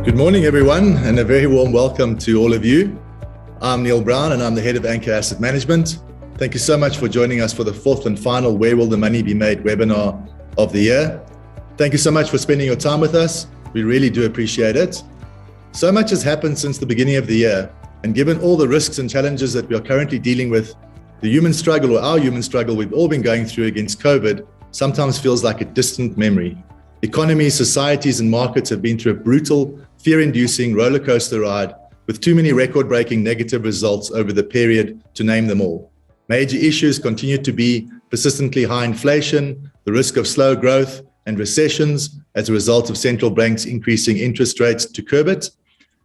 Good morning, everyone, and a very warm welcome to all of you. I'm Neil Brown, and I'm the head of Anchor Asset Management. Thank you so much for joining us for the fourth and final Where Will the Money Be Made webinar of the year. Thank you so much for spending your time with us. We really do appreciate it. So much has happened since the beginning of the year, and given all the risks and challenges that we are currently dealing with, the human struggle, or our human struggle we've all been going through against COVID, sometimes feels like a distant memory. Economies, societies, and markets have been through a brutal, fear-inducing roller coaster ride with too many record-breaking negative results over the period to name them all. Major issues continue to be persistently high inflation, the risk of slow growth and recessions as a result of central banks increasing interest rates to curb it,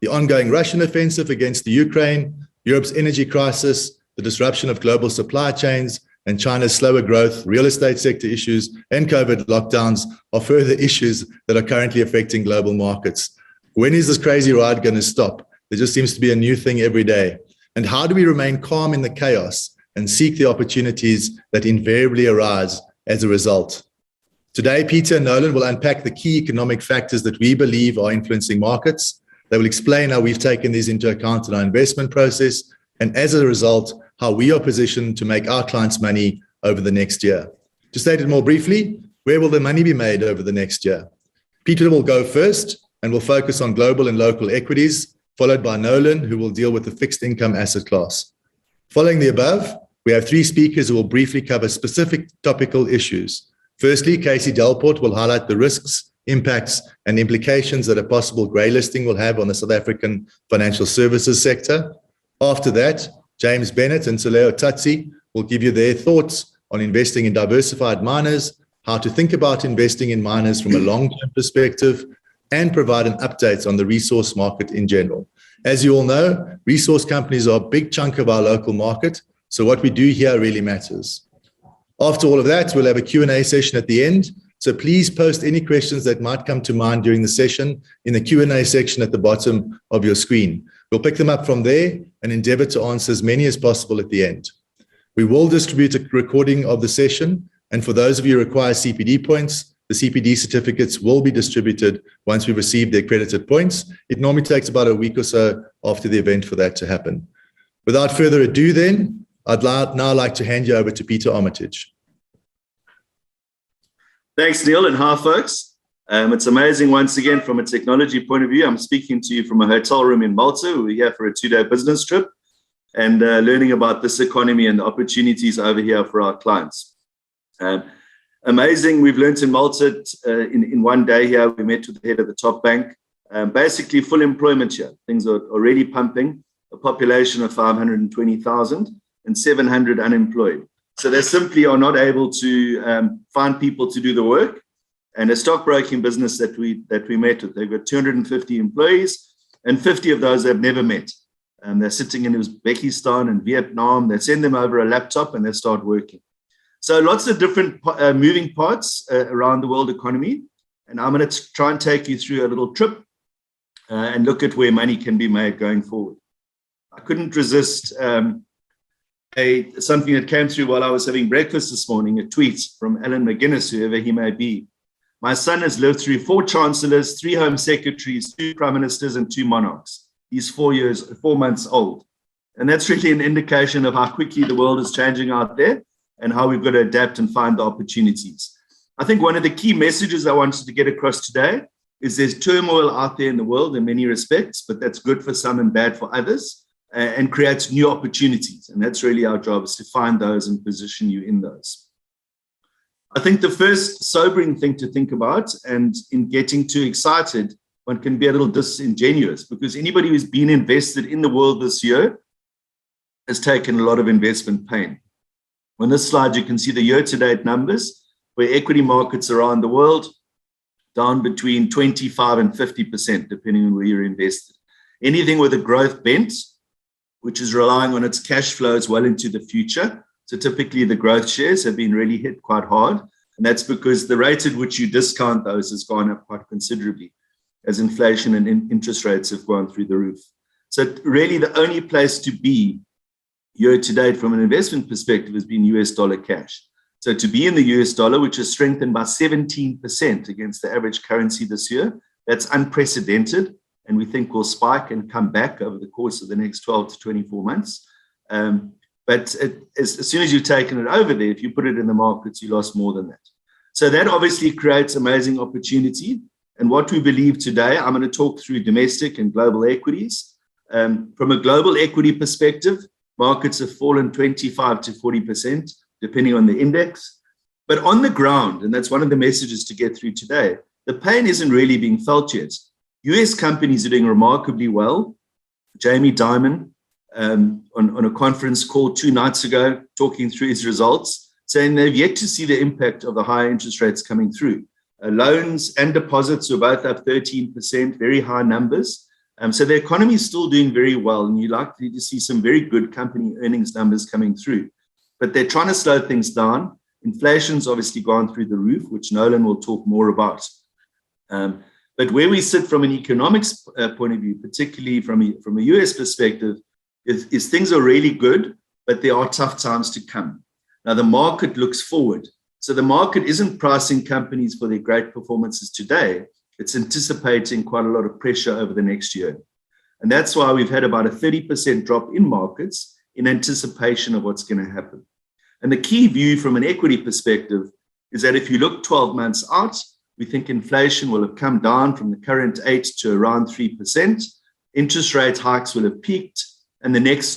the ongoing Russian offensive against the Ukraine, Europe's energy crisis, the disruption of global supply chains, and China's slower growth, real estate sector issues, and COVID lockdowns are further issues that are currently affecting global markets. When is this crazy ride going to stop? There just seems to be a new thing every day. And how do we remain calm in the chaos and seek the opportunities that invariably arise as a result? Today, Peter and Nolan will unpack the key economic factors that we believe are influencing markets. They will explain how we've taken these into account in our investment process, and as a result, how we are positioned to make our clients money over the next year. To state it more briefly, where will the money be made over the next year? Peter will go first and will focus on global and local equities, followed by Nolan, who will deal with the fixed income asset class. Following the above, we have three speakers who will briefly cover specific topical issues. Firstly, Casey Delport will highlight the risks, impacts, and implications that a possible grey listing will have on the South African financial services sector. After that, James Bennett and Seleho Tsatsi will give you their thoughts on investing in diversified miners, how to think about investing in miners from a long-term perspective, and provide an update on the resource market in general. As you all know, resource companies are a big chunk of our local market, so what we do here really matters. After all of that, we'll have a Q&A session at the end, so please post any questions that might come to mind during the session in the Q&A section at the bottom of your screen. We'll pick them up from there and endeavor to answer as many as possible at the end. We will distribute a recording of the session, and for those of you who require CPD points, the CPD certificates will be distributed once we receive the accredited points. It normally takes about a week or so after the event for that to happen. Without further ado then, I'd now like to hand you over to Peter Armitage. Thanks, Neil, and hi, folks. It's amazing once again from a technology point of view. I'm speaking to you from a hotel room in Malta. We're here for a 2-day business trip and learning about this economy and the opportunities over here for our clients. Amazing. We've learned in Malta in one day here. We met with the head of the top bank. Basically full employment here. Things are already pumping. A population of 520,000 and 700 unemployed. So they simply are not able to find people to do the work. And a stockbroking business that we met with, they've got 250 employees, and 50 of those they've never met. And they're sitting in Uzbekistan and Vietnam. They send them over a laptop and they start working. So lots of different moving parts around the world economy. And I'm going to try and take you through a little trip and look at where money can be made going forward. I couldn't resist something that came through while I was having breakfast this morning, a tweet from Alan McGuinness, whoever he may be. My son has lived through 4 chancellors, 3 home secretaries, 2 prime ministers, and 2 monarchs. He's 4 months old. And that's really an indication of how quickly the world is changing out there and how we've got to adapt and find the opportunities. I think one of the key messages I wanted to get across today is there's turmoil out there in the world in many respects, but that's good for some and bad for others, and creates new opportunities. And that's really our job, is to find those and position you in those. I think the first sobering thing to think about, and in getting too excited, one can be a little disingenuous, because anybody who's been invested in the world this year has taken a lot of investment pain. On this slide, you can see the year-to-date numbers, where equity markets around the world down between 25 and 50%, depending on where you're invested. Anything with a growth bent, which is relying on its cash flows well into the future. So typically the growth shares have been really hit quite hard. And that's because the rate at which you discount those has gone up quite considerably as inflation and interest rates have gone through the roof. So really the only place to be year to date from an investment perspective has been US dollar cash. So to be in the US dollar, which has strengthened by 17% against the average currency this year, that's unprecedented. and we think will spike and come back over the course of the next 12 to 24 months. But as soon as you've taken it over there, if you put it in the markets, you lost more than that. So that obviously creates amazing opportunity. And what we believe today, I'm going to talk through domestic and global equities. From a global equity perspective, markets have fallen 25 to 40%, depending on the index. But on the ground, and that's one of the messages to get through today, the pain isn't really being felt yet. US companies are doing remarkably well. Jamie Dimon, on a conference call 2 nights ago, talking through his results, saying they've yet to see the impact of the higher interest rates coming through. Loans and deposits were both up 13%, very high numbers. So the economy is still doing very well, and you're likely to see some very good company earnings numbers coming through. But they're trying to slow things down. Inflation's obviously gone through the roof, which Nolan will talk more about. But where we sit from an economics point of view, particularly from a US perspective, is things are really good, but there are tough times to come. Now, the market looks forward. So the market isn't pricing companies for their great performances today. It's anticipating quite a lot of pressure over the next year. And that's why we've had about a 30% drop in markets in anticipation of what's going to happen. And the key view from an equity perspective is that if you look 12 months out, we think inflation will have come down from the current 8 to around 3%. Interest rate hikes will have peaked, and the next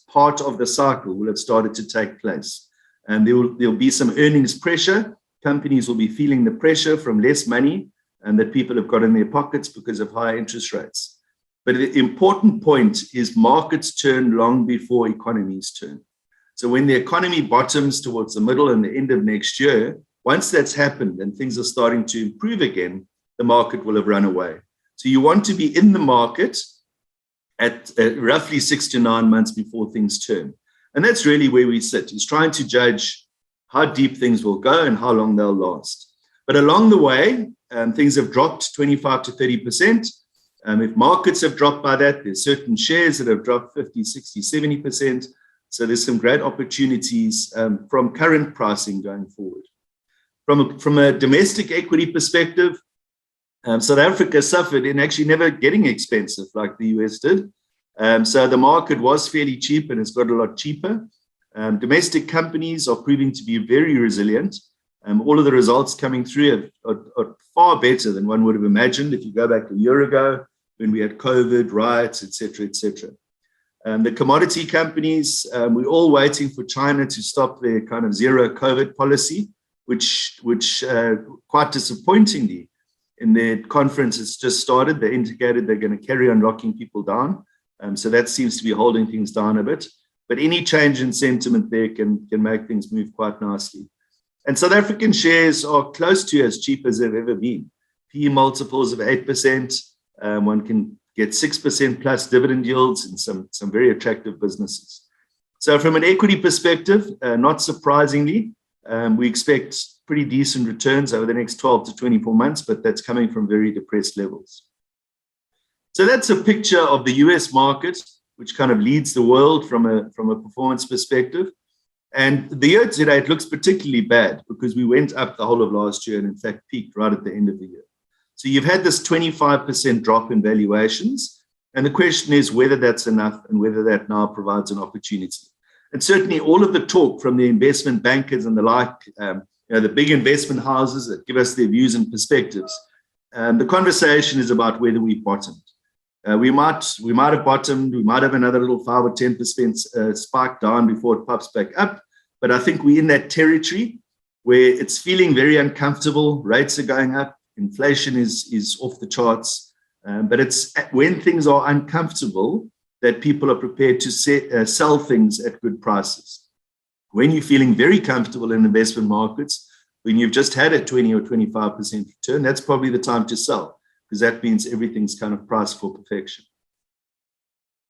part of the cycle will have started to take place. And there'll be some earnings pressure. Companies will be feeling the pressure from less money and that people have got in their pockets because of higher interest rates. But the important point is markets turn long before economies turn. So when the economy bottoms towards the middle and the end of next year, once that's happened and things are starting to improve again, the market will have run away. So you want to be in the market at roughly 6 to 9 months before things turn. And that's really where we sit, is trying to judge how deep things will go and how long they'll last. But along the way, things have dropped 25 to 30%. If markets have dropped by that, there's certain shares that have dropped 50, 60, 70%. So there's some great opportunities from current pricing going forward. From a domestic equity perspective, South Africa suffered in actually never getting expensive like the US did. So the market was fairly cheap and it's got a lot cheaper. Domestic companies are proving to be very resilient. All of the results coming through are far better than one would have imagined if you go back a year ago when we had COVID, riots, et cetera, et cetera. The commodity companies, we're all waiting for China to stop their kind of zero COVID policy, which quite disappointingly, in their conference it's just started, they indicated they're going to carry on locking people down. So that seems to be holding things down a bit. But any change in sentiment there can make things move quite nicely. And South African shares are close to as cheap as they've ever been. PE multiples of 8%. One can get 6% plus dividend yields in some very attractive businesses. So from an equity perspective, not surprisingly, we expect pretty decent returns over the next 12 to 24 months, but that's coming from very depressed levels. So that's a picture of the US market, which kind of leads the world from a performance perspective. And the year to date looks particularly bad because we went up the whole of last year and in fact peaked right at the end of the year. So you've had this 25% drop in valuations. And the question is whether that's enough and whether that now provides an opportunity. And certainly all of the talk from the investment bankers and the like, the big investment houses that give us their views and perspectives, the conversation is about whether we've bottomed. We might have bottomed, we might have another little 5 or 10% spike down before it pops back up. But I think we're in that territory where it's feeling very uncomfortable. Rates are going up, inflation is off the charts. But it's when things are uncomfortable that people are prepared to sell things at good prices. When you're feeling very comfortable in investment markets, when you've just had a 20 or 25% return, that's probably the time to sell, because that means everything's kind of priced for perfection.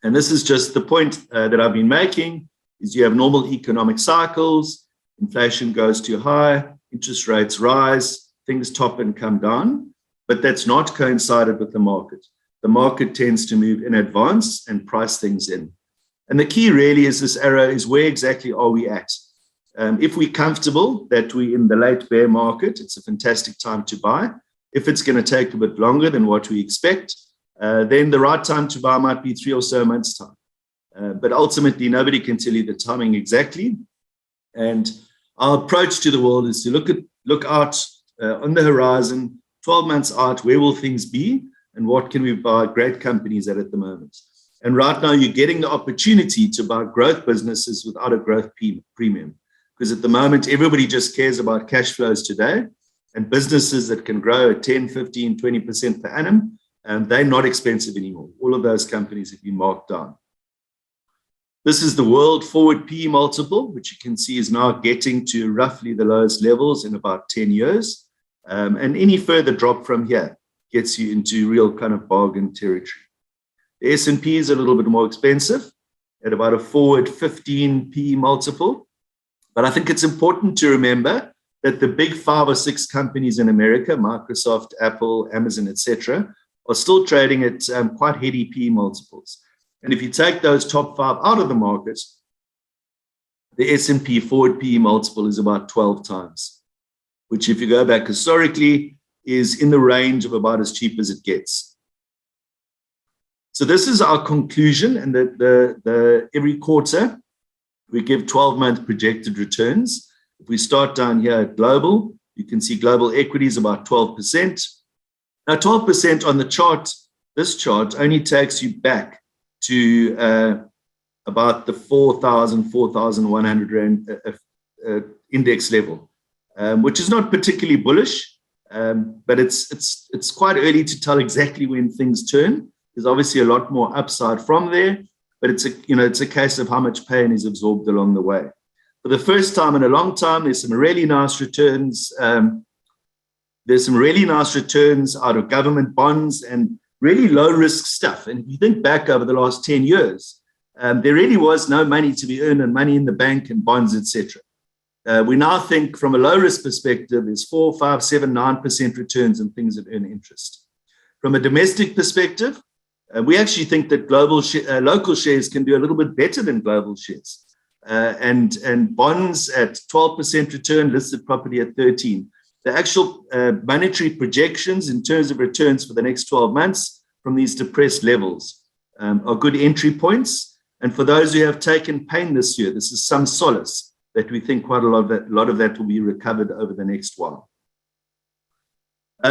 And this is just the point that I've been making, is you have normal economic cycles, inflation goes too high, interest rates rise, things top and come down, but that's not coincided with the market. The market tends to move in advance and price things in. And the key really is this arrow is where exactly are we at? If we're comfortable that we're in the late bear market, it's a fantastic time to buy. If it's going to take a bit longer than what we expect, then the right time to buy might be 3 or so months' time. But ultimately, nobody can tell you the timing exactly. And our approach to the world is to look out on the horizon, 12 months out, where will things be and what can we buy great companies at the moment. And right now, you're getting the opportunity to buy growth businesses without a growth premium. Because at the moment, everybody just cares about cash flows today, and businesses that can grow at 10, 15, 20% per annum, they're not expensive anymore. All of those companies have been marked down. This is the world forward PE multiple, which you can see is now getting to roughly the lowest levels in about 10 years. And any further drop from here gets you into real kind of bargain territory. The S&P is a little bit more expensive at about a forward 15 PE multiple. But I think it's important to remember that the big 5 or 6 companies in America, Microsoft, Apple, Amazon, etc., are still trading at quite heady PE multiples. And if you take those top 5 out of the market, the S&P forward PE multiple is about 12 times, which if you go back historically is in the range of about as cheap as it gets. So this is our conclusion, and every quarter we give 12-month projected returns. If we start down here at global, you can see global equities about 12%. Now 12% on the chart, this chart only takes you back to about the 4,100 Rand index level, which is not particularly bullish, but it's quite early to tell exactly when things turn. There's obviously a lot more upside from there, but it's a case of how much pain is absorbed along the way. For the first time in a long time, there's some really nice returns. There's some really nice returns out of government bonds and really low risk stuff. And if you think back over the last 10 years, there really was no money to be earned and money in the bank and bonds, etc. We now think from a low risk perspective, there's 4, 5, 7, 9% returns and things that earn interest. From a domestic perspective, we actually think that local shares can do a little bit better than global shares. And bonds at 12% return, listed property at 13%. The actual monetary projections in terms of returns for the next 12 months from these depressed levels are good entry points. And for those who have taken pain this year, this is some solace that we think quite a lot of that will be recovered over the next while.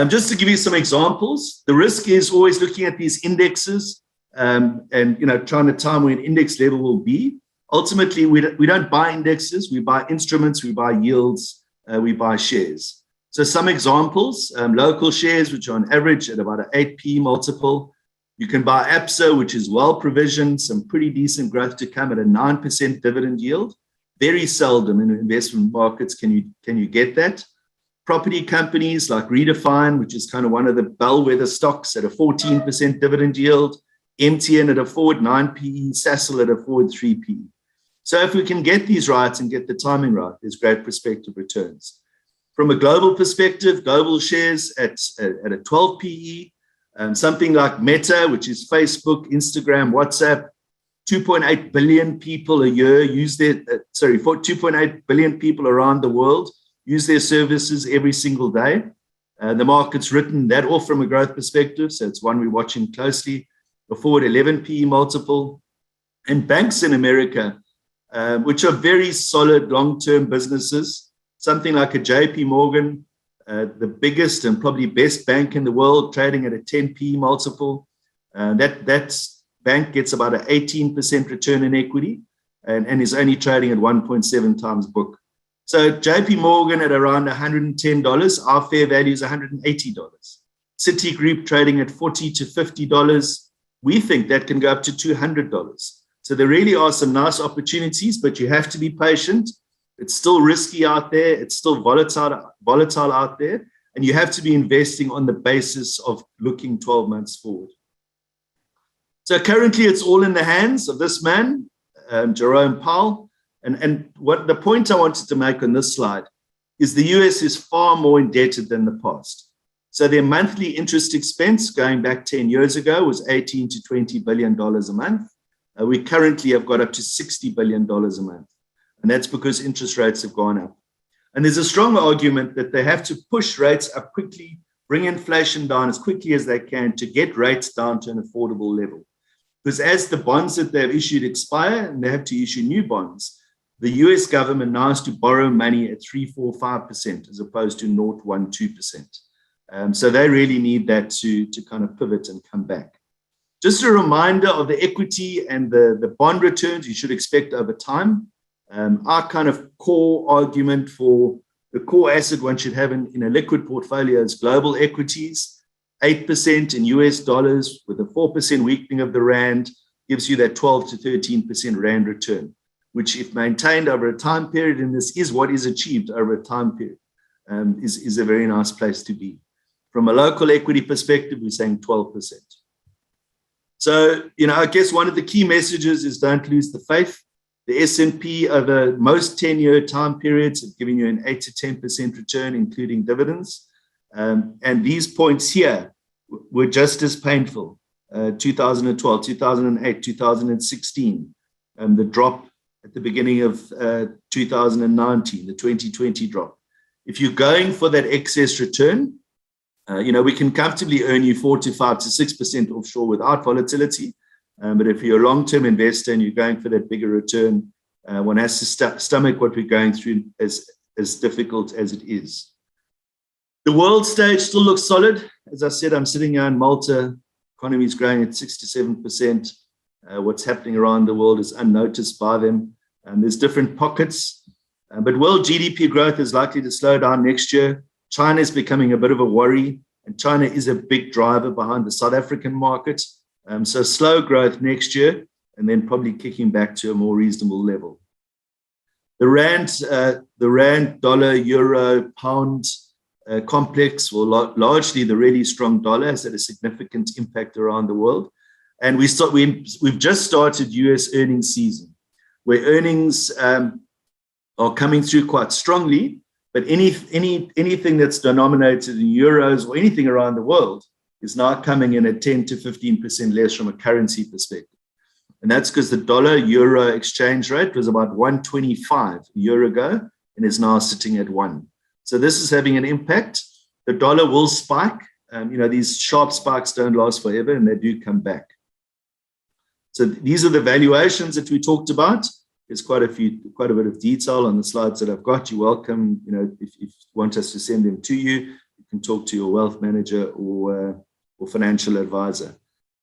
Just to give you some examples, the risk is always looking at these indexes and trying to time where an index level will be. Ultimately, we don't buy indexes, we buy instruments, we buy yields, we buy shares. So some examples, local shares, which are on average at about an 8p multiple. You can buy APSA, which is well provisioned, some pretty decent growth to come at a 9% dividend yield. Very seldom in investment markets can you get that. Property companies like Redefine, which is kind of one of the bellwether stocks at a 14% dividend yield. MTN at a forward 9p, Sasol at a forward 3p. So if we can get these right and get the timing right, there's great prospective returns. From a global perspective, global shares at a 12 PE, something like Meta, which is Facebook, Instagram, WhatsApp, 2.8 billion people a year use their, 2.8 billion people around the world use their services every single day. The market's written that off from a growth perspective, so it's one we're watching closely. A forward 11 PE multiple. And banks in America, which are very solid long-term businesses, something like a JP Morgan, the biggest and probably best bank in the world, trading at a 10p multiple. That bank gets about an 18% return in equity and is only trading at 1.7 times book. So JP Morgan at around $110, our fair value is $180. Citigroup trading at $40 to $50. We think that can go up to $200. So there really are some nice opportunities, but you have to be patient. It's still risky out there. It's still volatile out there. And you have to be investing on the basis of looking 12 months forward. So currently it's all in the hands of this man, Jerome Powell. And what the point I wanted to make on this slide is the US is far more indebted than the past. So their monthly interest expense going back 10 years ago was $18 to $20 billion a month. We currently have got up to $60 billion a month. And that's because interest rates have gone up. And there's a strong argument that they have to push rates up quickly bring inflation down as quickly as they can to get rates down to an affordable level. Because as the bonds that they've issued expire and they have to issue new bonds, the US government now has to borrow money at 3.45% as opposed to 0.12%. So they really need that to kind of pivot and come back. Just a reminder of the equity and the bond returns you should expect over time. Our kind of core argument for the core asset one should have in a liquid portfolio is global equities. 8% in US dollars with a 4% weakening of the rand gives you that 12 to 13% rand return, which if maintained over a time period, and this is what is achieved over a time period, is a very nice place to be. From a local equity perspective, we're saying 12%. So, I guess one of the key messages is don't lose the faith. The S&P over most 10-year time periods have given you an 8 to 10% return, including dividends. And these points here were just as painful. 2012, 2008, 2016, the drop at the beginning of 2019, the 2020 drop. If you're going for that excess return, we can comfortably earn you 4 to 5 to 6% offshore without volatility. But if you're a long-term investor and you're going for that bigger return, one has to stomach what we're going through as difficult as it is. The world stage still looks solid. As I said, I'm sitting here in Malta. Economy is growing at 6 to 7%. What's happening around the world is unnoticed by them. There's different pockets. But world GDP growth is likely to slow down next year. China is becoming a bit of a worry, and China is a big driver behind the South African market. So slow growth next year, and then probably kicking back to a more reasonable level. The rand, dollar, euro, pound complex, well, largely the really strong dollar has had a significant impact around the world. And we've just started US earnings season, where earnings are coming through quite strongly, but anything that's denominated in euros or anything around the world is now coming in at 10 to 15% less from a currency perspective. And that's because the dollar-euro exchange rate was about 125 a year ago and is now sitting at 1. So this is having an impact. The dollar will spike. These sharp spikes don't last forever, and they do come back. So these are the valuations that we talked about. There's quite a bit of detail on the slides that I've got. You're welcome. If you want us to send them to you, you can talk to your wealth manager or financial advisor.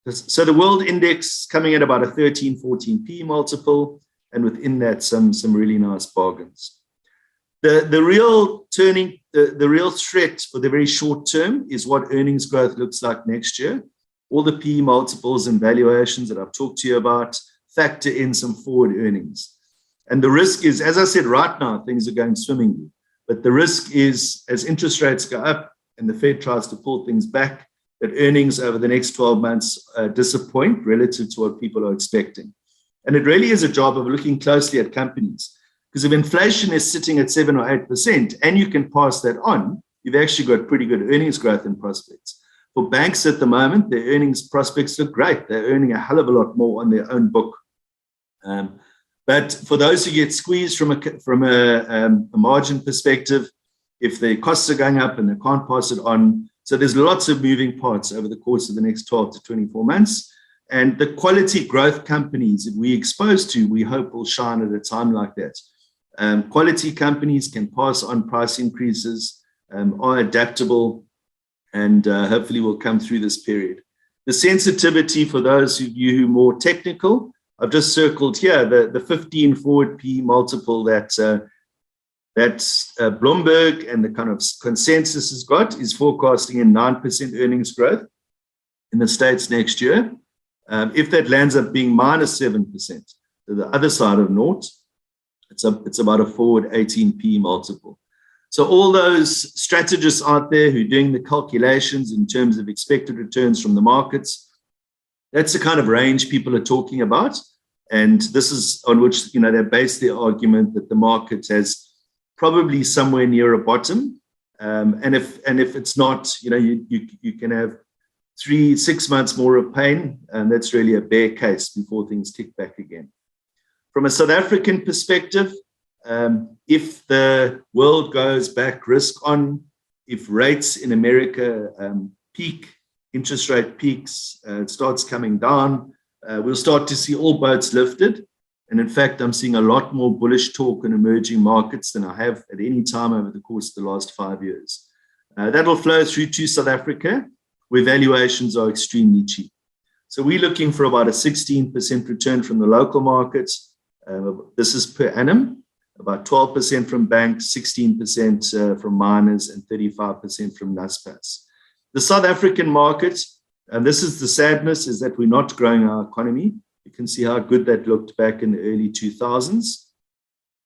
So the world index coming at about a 13, 14p multiple, and within that, some really nice bargains. The real threat for the very short term is what earnings growth looks like next year. All the P multiples and valuations that I've talked to you about factor in some forward earnings. And the risk is, as I said, right now, things are going swimmingly. But the risk is, as interest rates go up and the Fed tries to pull things back, that earnings over the next 12 months disappoint relative to what people are expecting. And it really is a job of looking closely at companies. Because if inflation is sitting at 7 or 8% and you can pass that on, you've actually got pretty good earnings growth and prospects. For banks at the moment, their earnings prospects look great. They're earning a hell of a lot more on their own book. But for those who get squeezed from a margin perspective, if their costs are going up and they can't pass it on, so there's lots of moving parts over the course of the next 12 to 24 months. And the quality growth companies that we expose to, we hope will shine at a time like that. Quality companies can pass on price increases, are adaptable, and hopefully will come through this period. The sensitivity for those of you who are more technical, I've just circled here the 15 forward P multiple that Bloomberg and the kind of consensus has got is forecasting in 9% earnings growth in the States next year. If that lands up being minus 7%, to the other side of naught, it's about a forward 18p multiple. So all those strategists out there who are doing the calculations in terms of expected returns from the markets, that's the kind of range people are talking about. And this is on which they base their argument that the market has probably somewhere near a bottom. And if it's not, you can have 3-6 months more of pain, and that's really a bear case before things kick back again. From a South African perspective, if the world goes back risk on, if rates in America peak, interest rate peaks, it starts coming down, we'll start to see all boats lifted. And in fact, I'm seeing a lot more bullish talk in emerging markets than I have at any time over the course of the last 5 years. That'll flow through to South Africa, where valuations are extremely cheap. So we're looking for about a 16% return from the local markets. This is per annum, about 12% from banks, 16% from miners, and 35% from NASPAS. The South African market, and this is the sadness, is that we're not growing our economy. You can see how good that looked back in the early 2000s.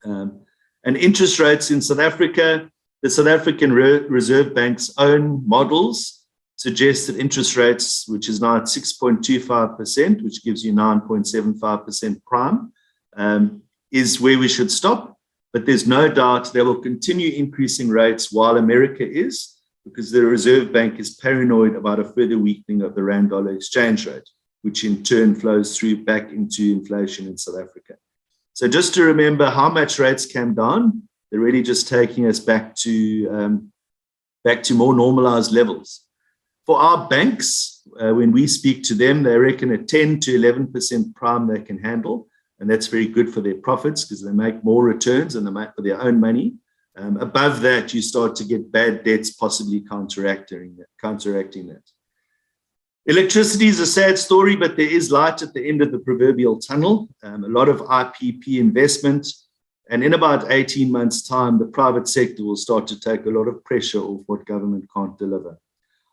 And interest rates in South Africa, the South African Reserve Bank's own models suggest that interest rates, which is now at 6.25%, which gives you 9.75% prime, is where we should stop. But there's no doubt they will continue increasing rates while America is, because the Reserve Bank is paranoid about a further weakening of the rand-dollar exchange rate, which in turn flows through back into inflation in South Africa. So just to remember how much rates came down, they're really just taking us back to more normalized levels. For our banks, when we speak to them, they reckon a 10 to 11% prime they can handle, and that's very good for their profits because they make more returns and they make for their own money. Above that, you start to get bad debts possibly counteracting that. Electricity is a sad story, but there is light at the end of the proverbial tunnel. A lot of IPP investment, and in about 18 months' time, the private sector will start to take a lot of pressure off what government can't deliver.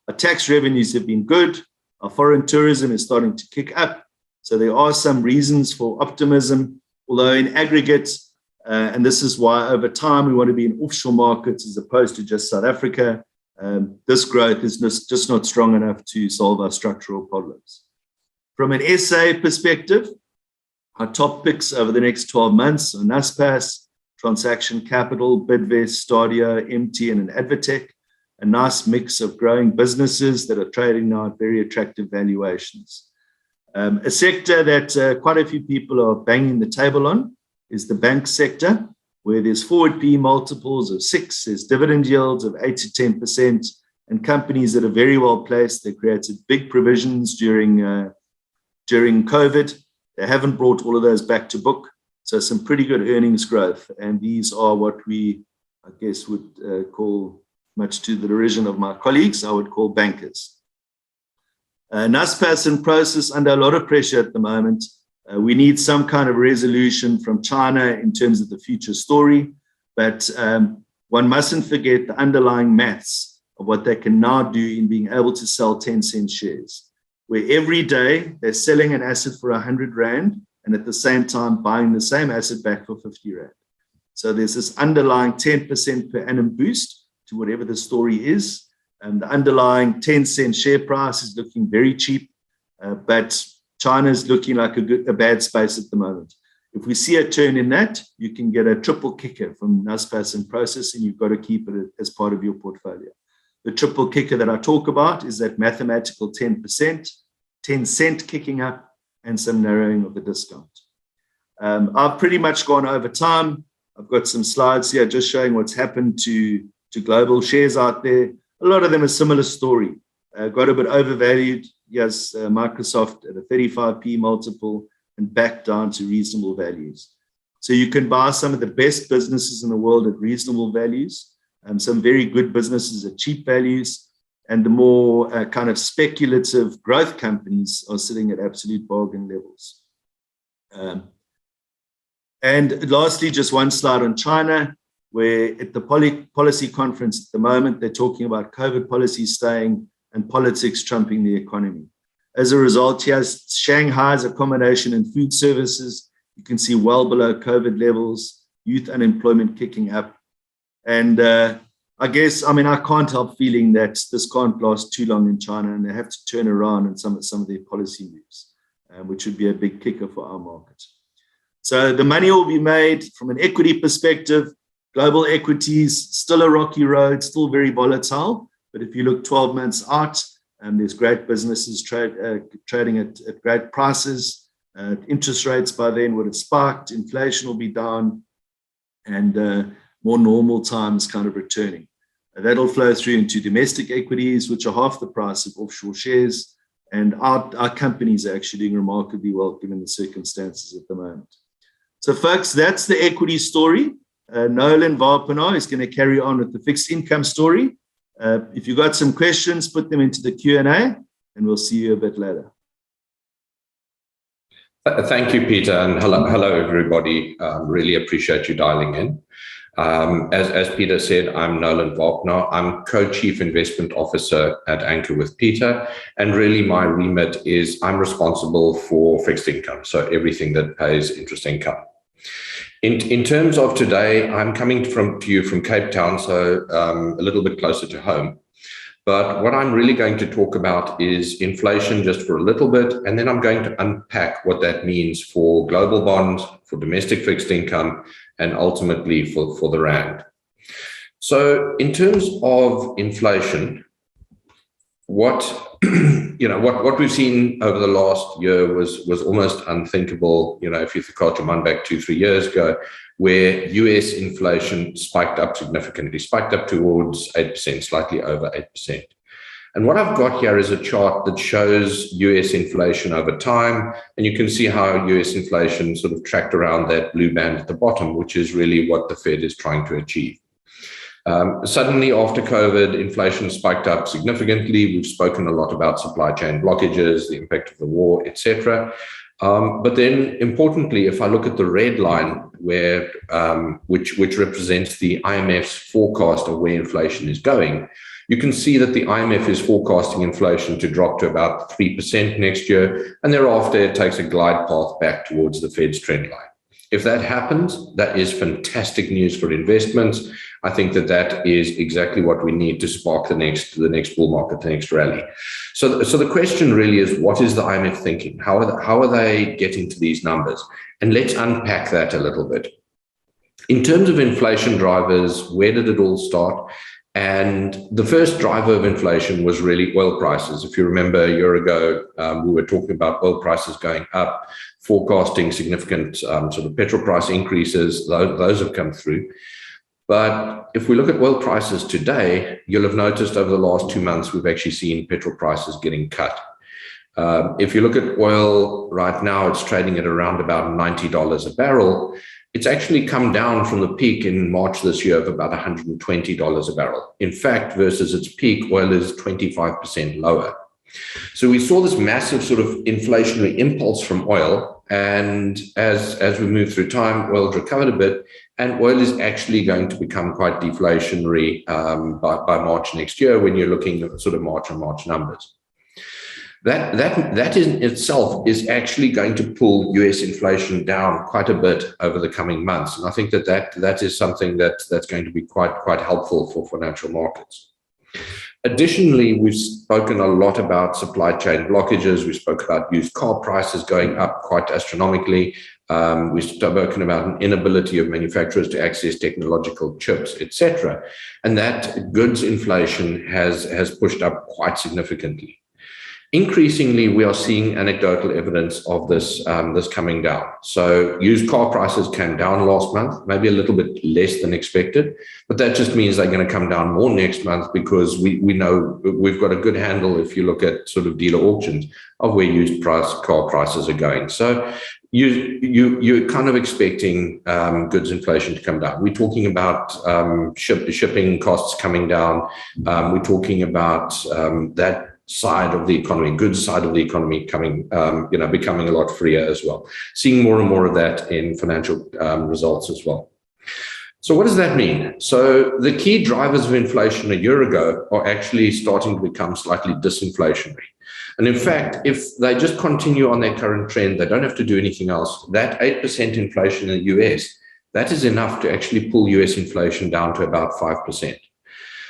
Our tax revenues have been good. Our foreign tourism is starting to kick up. So there are some reasons for optimism, although in aggregate, and this is why over time we want to be in offshore markets as opposed to just South Africa, this growth is just not strong enough to solve our structural problems. From an SA perspective, our top picks over the next 12 months are NASPAS, Transaction Capital, Bidvest, Stadio, MTN, and Advotech. A nice mix of growing businesses that are trading now at very attractive valuations. A sector that quite a few people are banging the table on is the bank sector, where there's forward PE multiples of 6, there's dividend yields of 8 to 10%, and companies that are very well placed. They created big provisions during COVID. They haven't brought all of those back to book, so some pretty good earnings growth. And these are what we, I guess, would call, much to the derision of my colleagues, I would call bankers. NASPAS in process under a lot of pressure at the moment. We need some kind of resolution from China in terms of the future story, but one mustn't forget the underlying maths of what they can now do in being able to sell 10-cent shares, where every day they're selling an asset for 100 Rand and at the same time buying the same asset back for 50 Rand. So there's this underlying 10% per annum boost to whatever the story is. And the underlying 10-cent share price is looking very cheap, but China's looking like a bad space at the moment. If we see a turn in that, you can get a triple kicker from NASPAS in process, and you've got to keep it as part of your portfolio. The triple kicker that I talk about is that mathematical 10%, 10 cent kicking up, and some narrowing of the discount. I've pretty much gone over time. I've got some slides here just showing what's happened to global shares out there. A lot of them a similar story. Got a bit overvalued. Yes, Microsoft at a 35p multiple and back down to reasonable values. So you can buy some of the best businesses in the world at reasonable values, some very good businesses at cheap values, and the more kind of speculative growth companies are sitting at absolute bargain levels. And lastly, just one slide on China, where at the policy conference at the moment, they're talking about COVID policy staying and politics trumping the economy. As a result, here's Shanghai's accommodation and food services. You can see well below COVID levels, youth unemployment kicking up. And I guess, I mean, I can't help feeling that this can't last too long in China, and they have to turn around in some of their policy moves, which would be a big kicker for our market. So the money will be made from an equity perspective. Global equities, still a rocky road, still very volatile. But if you look 12 months out, there's great businesses trading at great prices. Interest rates by then would have spiked. Inflation will be down, and more normal times kind of returning. That'll flow through into domestic equities, which are half the price of offshore shares. And our companies are actually doing remarkably well given the circumstances at the moment. So, folks, that's the equity story. Nolan Wapenaar is going to carry on with the fixed income story. If you've got some questions, put them into the Q&A, and we'll see you a bit later. Thank you, Peter, and hello everybody. Really appreciate you dialing in. As Peter said, I'm Nolan Wapenaar. I'm Co-Chief Investment Officer at Anchor with Peter, and really my remit is I'm responsible for fixed income, so everything that pays interest income. In terms of today, I'm coming to you from Cape Town, so a little bit closer to home. But what I'm really going to talk about is inflation just for a little bit, and then I'm going to unpack what that means for global bonds, for domestic fixed income, and ultimately for the rand. So in terms of inflation, what we've seen over the last year was almost unthinkable. If you cast your mind back 2-3 years ago, where US inflation spiked up significantly, spiked up towards 8%, slightly over 8%. And what I've got here is a chart that shows US inflation over time, and you can see how US inflation sort of tracked around that blue band at the bottom, which is really what the Fed is trying to achieve. Suddenly, after COVID, inflation spiked up significantly. We've spoken a lot about supply chain blockages, the impact of the war, etc. But then, importantly, if I look at the red line, which represents the IMF's forecast of where inflation is going, you can see that the IMF is forecasting inflation to drop to about 3% next year, and thereafter it takes a glide path back towards the Fed's trend line. If that happens, that is fantastic news for investments. I think that is exactly what we need to spark the next bull market, the next rally. So the question really is, what is the IMF thinking? How are they getting to these numbers? And let's unpack that a little bit. In terms of inflation drivers, where did it all start? And the first driver of inflation was really oil prices. If you remember a year ago, we were talking about oil prices going up, forecasting significant sort of petrol price increases. Those have come through. But if we look at oil prices today, you'll have noticed over the last 2 months, we've actually seen petrol prices getting cut. If you look at oil right now, it's trading at around about $90 a barrel. It's actually come down from the peak in March this year of about $120 a barrel. In fact, versus its peak, oil is 25% lower. So we saw this massive sort of inflationary impulse from oil. And as we move through time, oil's recovered a bit, and oil is actually going to become quite deflationary by March next year when you're looking at sort of March on March numbers. That in itself is actually going to pull US inflation down quite a bit over the coming months. And I think that is something that's going to be quite helpful for financial markets. Additionally, we've spoken a lot about supply chain blockages. We spoke about used car prices going up quite astronomically. We've spoken about an inability of manufacturers to access technological chips, etc. And that goods inflation has pushed up quite significantly. Increasingly, we are seeing anecdotal evidence of this coming down. So used car prices came down last month, maybe a little bit less than expected, but that just means they're going to come down more next month because we know we've got a good handle, if you look at sort of dealer auctions, of where used car prices are going. So you're kind of expecting goods inflation to come down. We're talking about shipping costs coming down. We're talking about that side of the economy, goods side of the economy becoming a lot freer as well. Seeing more and more of that in financial results as well. So what does that mean? So the key drivers of inflation a year ago are actually starting to become slightly disinflationary. And in fact, if they just continue on their current trend, they don't have to do anything else. That 8% inflation in the US, that is enough to actually pull US inflation down to about 5%.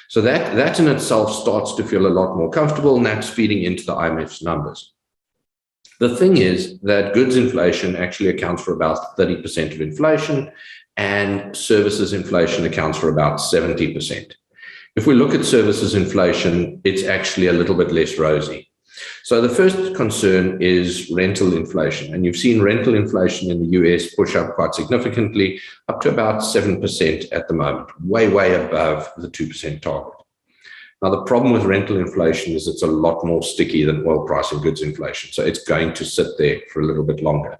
So that in itself starts to feel a lot more comfortable, and that's feeding into the IMF's numbers. The thing is that goods inflation actually accounts for about 30% of inflation, and services inflation accounts for about 70%. If we look at services inflation, it's actually a little bit less rosy. So the first concern is rental inflation. And you've seen rental inflation in the US push up quite significantly, up to about 7% at the moment, way above the 2% target. Now, the problem with rental inflation is it's a lot more sticky than oil price and goods inflation. So it's going to sit there for a little bit longer.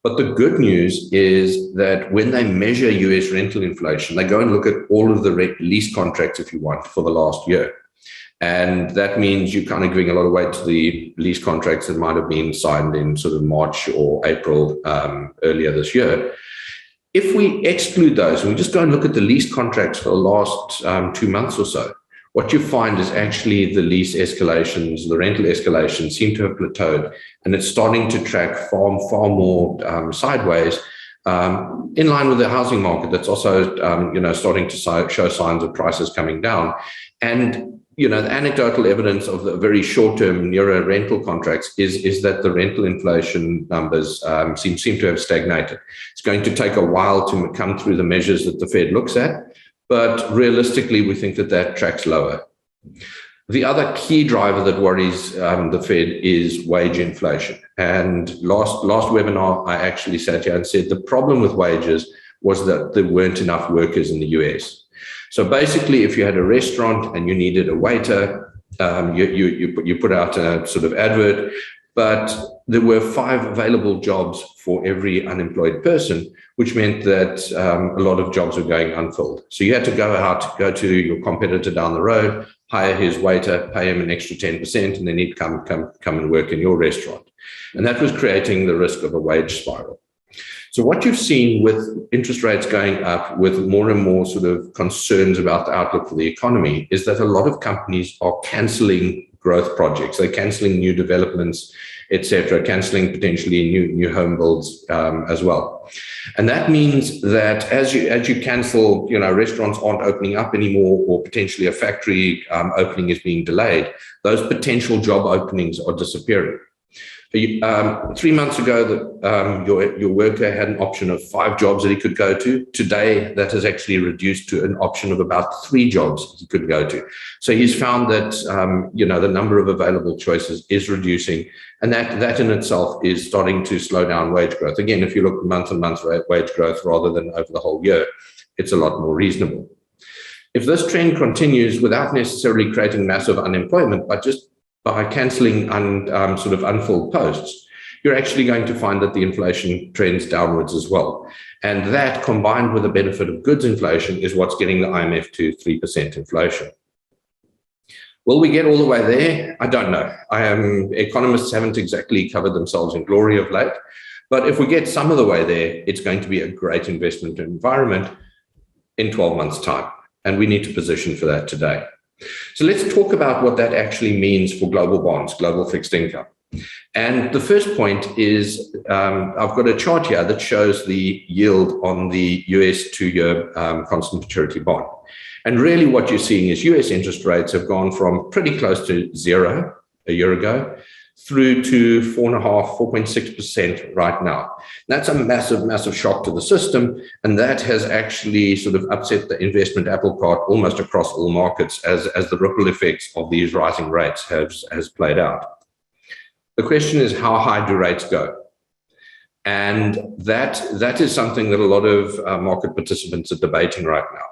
But the good news is that when they measure US rental inflation, they go and look at all of the lease contracts, if you want, for the last year. And that means you're kind of giving a lot of weight to the lease contracts that might have been signed in sort of March or April earlier this year. If we exclude those and we just go and look at the lease contracts for the last 2 months or so, what you find is actually the lease escalations, the rental escalations seem to have plateaued, and it's starting to track far more sideways, in line with the housing market that's also starting to show signs of prices coming down. And the anecdotal evidence of the very short-term nearer rental contracts is that the rental inflation numbers seem to have stagnated. It's going to take a while to come through the measures that the Fed looks at, but realistically, we think that tracks lower. The other key driver that worries the Fed is wage inflation. And last webinar, I actually sat here and said the problem with wages was that there weren't enough workers in the US. So basically, if you had a restaurant and you needed a waiter, you put out a sort of advert, but there were 5 available jobs for every unemployed person, which meant that a lot of jobs were going unfilled. So you had to go to your competitor down the road, hire his waiter, pay him an extra 10%, and then he'd come and work in your restaurant. And that was creating the risk of a wage spiral. So what you've seen with interest rates going up, with more and more sort of concerns about the outlook for the economy, is that a lot of companies are canceling growth projects. They're canceling new developments, etc., canceling potentially new home builds as well. And that means that as you cancel, restaurants aren't opening up anymore, or potentially a factory opening is being delayed, those potential job openings are disappearing. 3 months ago, your worker had an option of 5 jobs that he could go to. Today, that has actually reduced to an option of about 3 jobs he could go to. So he's found that the number of available choices is reducing, and that in itself is starting to slow down wage growth. Again, if you look month-on-month wage growth rather than over the whole year, it's a lot more reasonable. If this trend continues without necessarily creating massive unemployment, but just by cancelling sort of unfilled posts, you're actually going to find that the inflation trends downwards as well. And that, combined with the benefit of goods inflation, is what's getting the IMF to 3% inflation. Will we get all the way there? I don't know. Economists haven't exactly covered themselves in glory of late. But if we get some of the way there, it's going to be a great investment environment in 12 months' time. And we need to position for that today. So let's talk about what that actually means for global bonds, global fixed income. And the first point is I've got a chart here that shows the yield on the US 2-year constant maturity bond. And really what you're seeing is US interest rates have gone from pretty close to 0 a year ago through to 4.6% right now. That's a massive shock to the system, and that has actually sort of upset the investment apple cart almost across all markets as the ripple effects of these rising rates has played out. The question is, how high do rates go? And that is something that a lot of market participants are debating right now.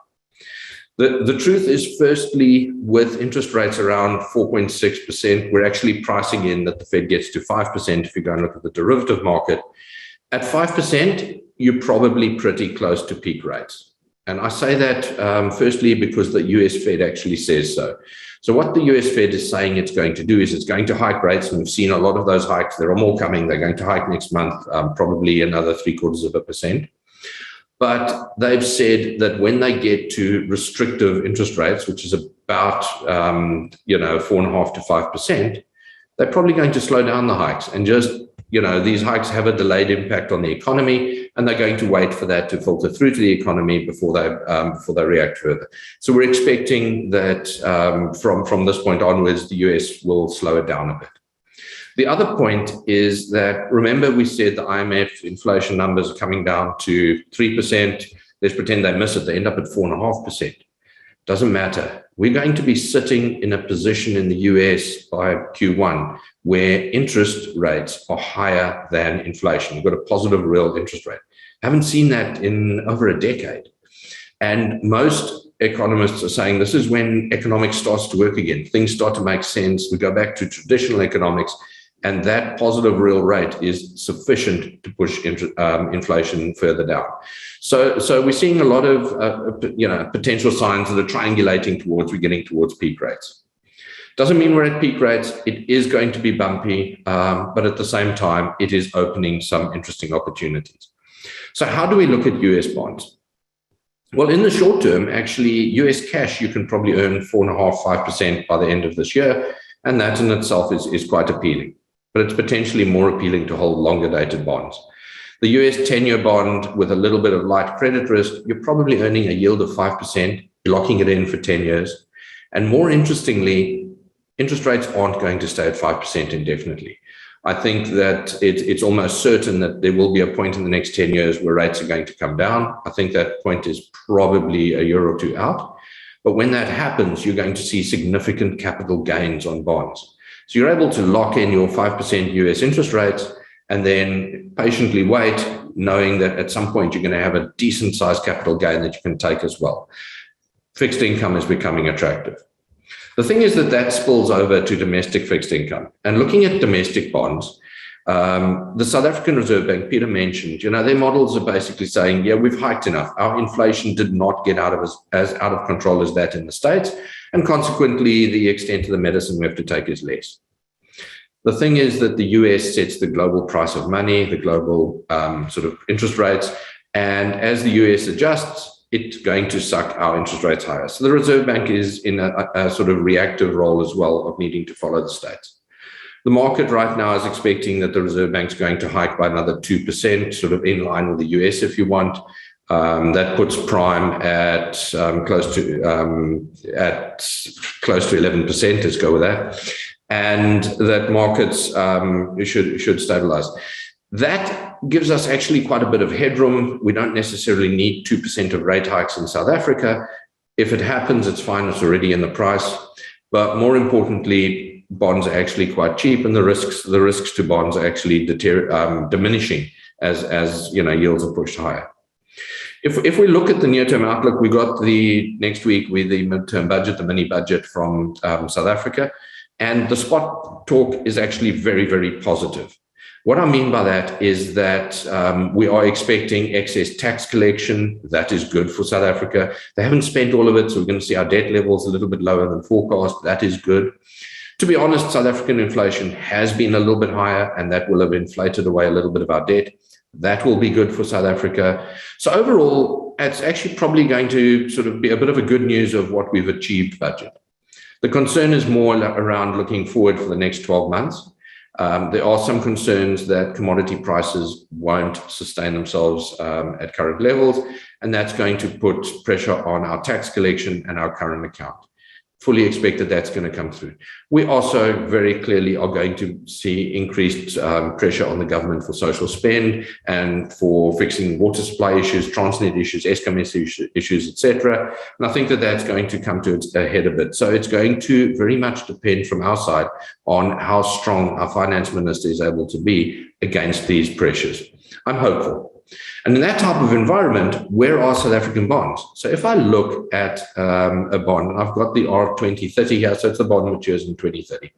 The truth is, firstly, with interest rates around 4.6%, we're actually pricing in that the Fed gets to 5% if you go and look at the derivative market. At 5%, you're probably pretty close to peak rates. And I say that firstly because the US Fed actually says so. So what the US Fed is saying it's going to do is it's going to hike rates, and we've seen a lot of those hikes. There are more coming. They're going to hike next month, probably another 0.75%. But they've said that when they get to restrictive interest rates, which is about 4.5% to 5%, they're probably going to slow down the hikes and just, these hikes have a delayed impact on the economy, and they're going to wait for that to filter through to the economy before they react further. So we're expecting that from this point onwards, the US will slow it down a bit. The other point is that, remember, we said the IMF inflation numbers are coming down to 3%. Let's pretend they miss it. They end up at 4.5%. Doesn't matter. We're going to be sitting in a position in the US by Q1 where interest rates are higher than inflation. You've got a positive real interest rate. Haven't seen that in over a decade. And most economists are saying this is when economics starts to work again. Things start to make sense. We go back to traditional economics, and that positive real rate is sufficient to push inflation further down. So we're seeing a lot of potential signs that are triangulating towards we're getting towards peak rates. Doesn't mean we're at peak rates. It is going to be bumpy, but at the same time, it is opening some interesting opportunities. So how do we look at US bonds? Well, in the short term, actually, US cash, you can probably earn 4.5%, 5% by the end of this year. And that in itself is quite appealing. But it's potentially more appealing to hold longer dated bonds. The US 10-year bond with a little bit of light credit risk, you're probably earning a yield of 5%, locking it in for 10 years. And more interestingly, interest rates aren't going to stay at 5% indefinitely. I think that it's almost certain that there will be a point in the next 10 years where rates are going to come down. I think that point is probably a year or two out. But when that happens, you're going to see significant capital gains on bonds. So you're able to lock in your 5% US interest rates and then patiently wait, knowing that at some point you're going to have a decent sized capital gain that you can take as well. Fixed income is becoming attractive. The thing is that spills over to domestic fixed income. And looking at domestic bonds, the South African Reserve Bank, Peter mentioned, their models are basically saying, yeah, we've hiked enough. Our inflation did not get as out of control as that in the States. And consequently, the extent of the medicine we have to take is less. The thing is that the US sets the global price of money, the global sort of interest rates. And as the US adjusts, it's going to suck our interest rates higher. So the Reserve Bank is in a sort of reactive role as well of needing to follow the States. The market right now is expecting that the Reserve Bank is going to hike by another 2%, sort of in line with the US if you want. That puts prime at close to 11%, let's go with that. And that markets should stabilize. That gives us actually quite a bit of headroom. We don't necessarily need 2% of rate hikes in South Africa. If it happens, it's fine. It's already in the price. But more importantly, bonds are actually quite cheap, and the risks to bonds are actually diminishing as yields are pushed higher. If we look at the near-term outlook, we got the next week with the midterm budget, the mini budget from South Africa, and the spot talk is actually very, very positive. What I mean by that is that we are expecting excess tax collection. That is good for South Africa. They haven't spent all of it, so we're going to see our debt levels a little bit lower than forecast. That is good. To be honest, South African inflation has been a little bit higher, and that will have inflated away a little bit of our debt. That will be good for South Africa. So overall, it's actually probably going to sort of be a bit of a good news of what we've achieved budget. The concern is more around looking forward for the next 12 months. There are some concerns that commodity prices won't sustain themselves at current levels, and that's going to put pressure on our tax collection and our current account. Fully expect that that's going to come through. We also very clearly are going to see increased pressure on the government for social spend and for fixing water supply issues, Transnet issues, Eskom issues, etc. And I think that that's going to come to a head a bit. So it's going to very much depend from our side on how strong our finance minister is able to be against these pressures. I'm hopeful. And in that type of environment, where are South African bonds? So if I look at a bond, and I've got the R2030 here, so it's the bond matures in 2030.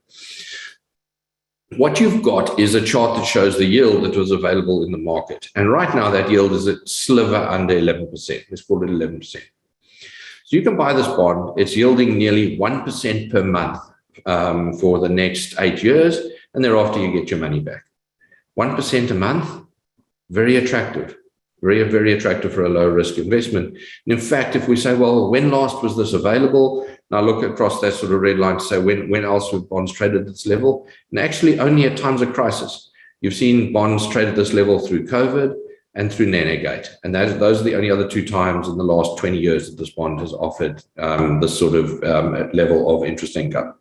What you've got is a chart that shows the yield that was available in the market. And right now, that yield is a sliver under 11%. Let's call it 11%. So you can buy this bond. It's yielding nearly 1% per month for the next 8 years. And thereafter, you get your money back. 1% a month. Very attractive, very, very attractive for a low risk investment. And in fact, if we say, well, when last was this available? And I look across that sort of red line to say, when else were bonds traded at this level? And actually only at times of crisis. You've seen bonds trade at this level through COVID and through Navigator. And those are the only other two times in the last 20 years that this bond has offered this sort of level of interest income.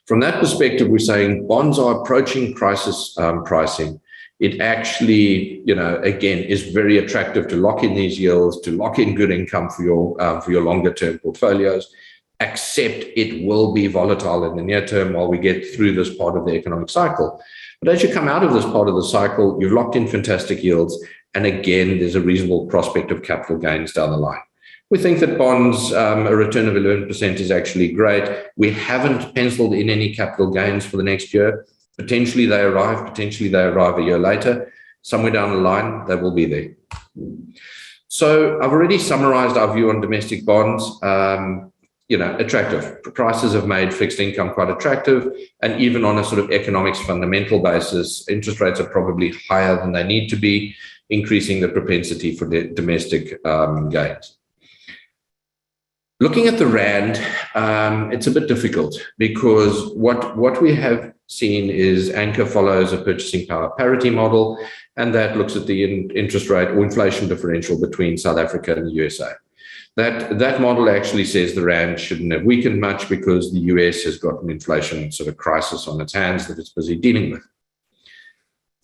From that perspective, we're saying bonds are approaching crisis pricing. It actually, again, is very attractive to lock in these yields, to lock in good income for your longer term portfolios, except it will be volatile in the near term while we get through this part of the economic cycle. But as you come out of this part of the cycle, you've locked in fantastic yields. And again, there's a reasonable prospect of capital gains down the line. We think that bonds, a return of 11% is actually great. We haven't penciled in any capital gains for the next year. Potentially they arrive a year later. Somewhere down the line, they will be there. So I've already summarized our view on domestic bonds. Attractive. Prices have made fixed income quite attractive. And even on a sort of economics fundamental basis, interest rates are probably higher than they need to be, increasing the propensity for the domestic gains. Looking at the rand, it's a bit difficult because what we have seen is Anchor follows a purchasing power parity model, and that looks at the interest rate or inflation differential between South Africa and the USA. That model actually says the rand shouldn't have weakened much because the US has got an inflation sort of crisis on its hands that it's busy dealing with.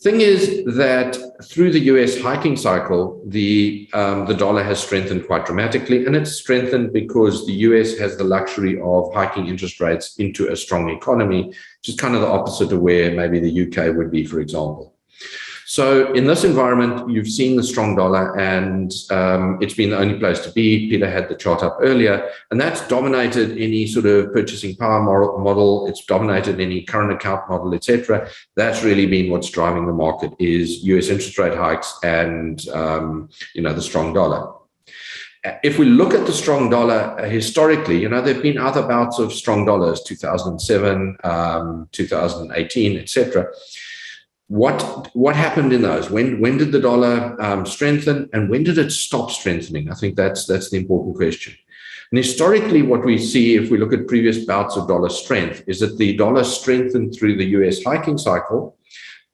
Thing is that through the US hiking cycle, the dollar has strengthened quite dramatically, and it's strengthened because the US has the luxury of hiking interest rates into a strong economy, which is kind of the opposite of where maybe the UK would be, for example. So in this environment, you've seen the strong dollar, and it's been the only place to be. Peter had the chart up earlier, and that's dominated any sort of purchasing power model. It's dominated any current account model, etc. That's really been what's driving the market is US interest rate hikes and the strong dollar. If we look at the strong dollar historically, there have been other bouts of strong dollars, 2007, 2018, etc. What happened in those? When did the dollar strengthen, and when did it stop strengthening? I think that's the important question. And historically, what we see if we look at previous bouts of dollar strength is that the dollar strengthened through the US hiking cycle,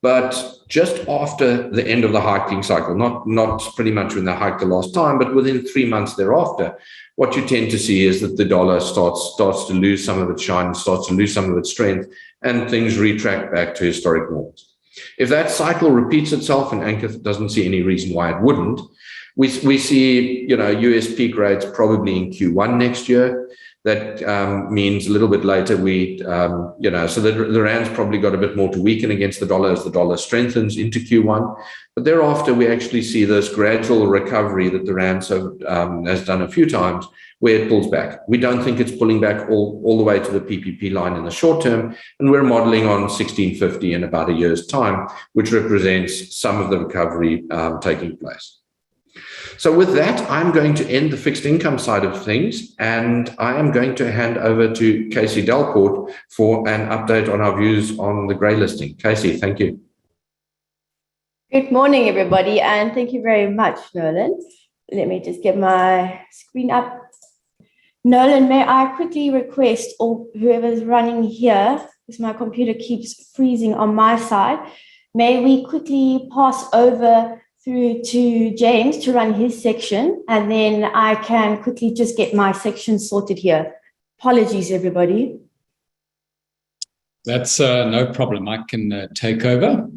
but just after the end of the hiking cycle, not pretty much when they hiked the last time, but within 3 months thereafter, what you tend to see is that the dollar starts to lose some of its shine, starts to lose some of its strength, and things retract back to historic norms. If that cycle repeats itself, and Anchor doesn't see any reason why it wouldn't, we see US peak rates probably in Q1 next year. That means a little bit later so the rand's probably got a bit more to weaken against the dollar as the dollar strengthens into Q1. But thereafter, we actually see this gradual recovery that the rand has done a few times, where it pulls back. We don't think it's pulling back all the way to the PPP line in the short term, and we're modeling on 1650 in about a year's time, which represents some of the recovery taking place. So with that, I'm going to end the fixed income side of things, and I am going to hand over to Casey Delport for an update on our views on the grey listing. Casey, thank you. Good morning, everybody, and thank you very much, Nolan. Let me just get my screen up. Nolan, may I quickly request, or whoever's running here, because my computer keeps freezing on my side, may we quickly pass over through to James to run his section, and then I can quickly just get my section sorted here. Apologies, everybody. That's no problem. I can take over.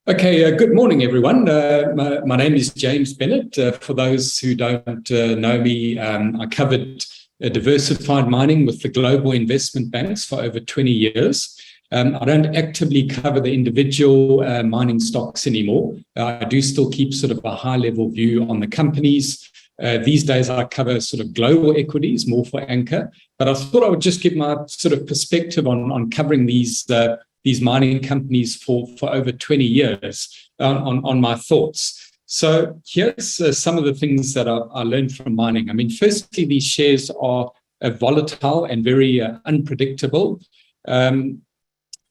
Okay, good morning, everyone. My name is James Bennett. For those who don't know me, I covered diversified mining with the global investment banks for over 20 years. I don't actively cover the individual mining stocks anymore. I do still keep sort of a high-level view on the companies. These days, I cover sort of global equities, more for Anchor. But I thought I would just give my sort of perspective on covering these mining companies for over 20 years on my thoughts. So here's some of the things that I learned from mining. I mean, firstly, these shares are volatile and very unpredictable.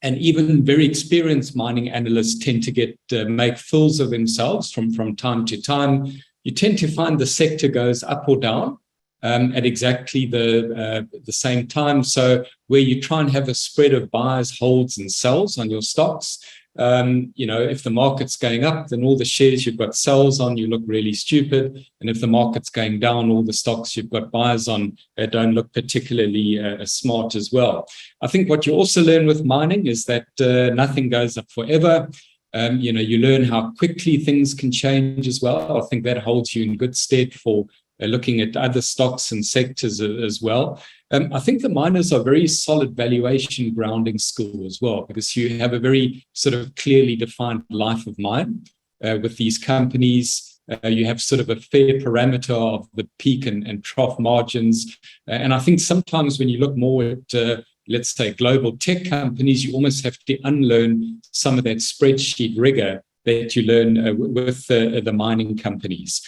And even very experienced mining analysts tend to make fools of themselves from time to time. You tend to find the sector goes up or down at exactly the same time. So where you try and have a spread of buys, holds, and sells on your stocks, if the market's going up, then all the shares you've got sells on, you look really stupid. And if the market's going down, all the stocks you've got buys on don't look particularly smart as well. I think what you also learn with mining is that nothing goes up forever. You learn how quickly things can change as well. I think that holds you in good stead for looking at other stocks and sectors as well. I think the miners are very solid valuation grounding school as well, because you have a very sort of clearly defined life of mine with these companies. You have sort of a fair parameter of the peak and trough margins. And I think sometimes when you look more at, let's say, global tech companies, you almost have to unlearn some of that spreadsheet rigor that you learn with the mining companies.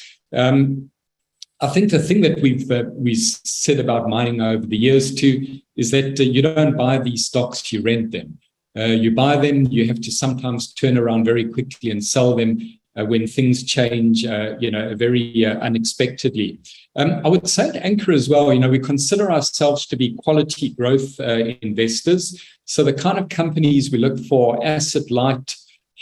I think the thing that we've said about mining over the years too is that you don't buy these stocks, you rent them. You buy them, you have to sometimes turn around very quickly and sell them when things change, very unexpectedly. I would say at Anchor as well, we consider ourselves to be quality growth investors. So the kind of companies we look for, asset light,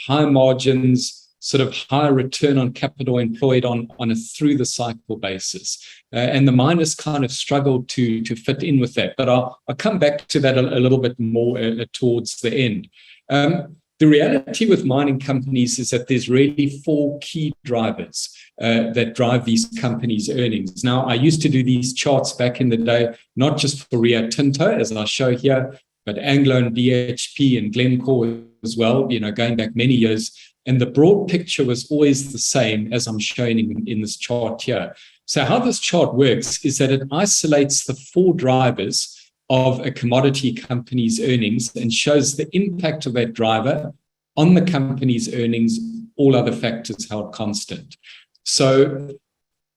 high margins, sort of high return on capital employed on a through the cycle basis. And the miners kind of struggle to fit in with that. But I'll come back to that a little bit more towards the end. The reality with mining companies is that there's really 4 key drivers that drive these companies' earnings. Now, I used to do these charts back in the day, not just for Rio Tinto, as I show here, but Anglo and BHP and Glencore as well, going back many years. And the broad picture was always the same as I'm showing in this chart here. So how this chart works is that it isolates the 4 drivers of a commodity company's earnings and shows the impact of that driver on the company's earnings, all other factors held constant. So,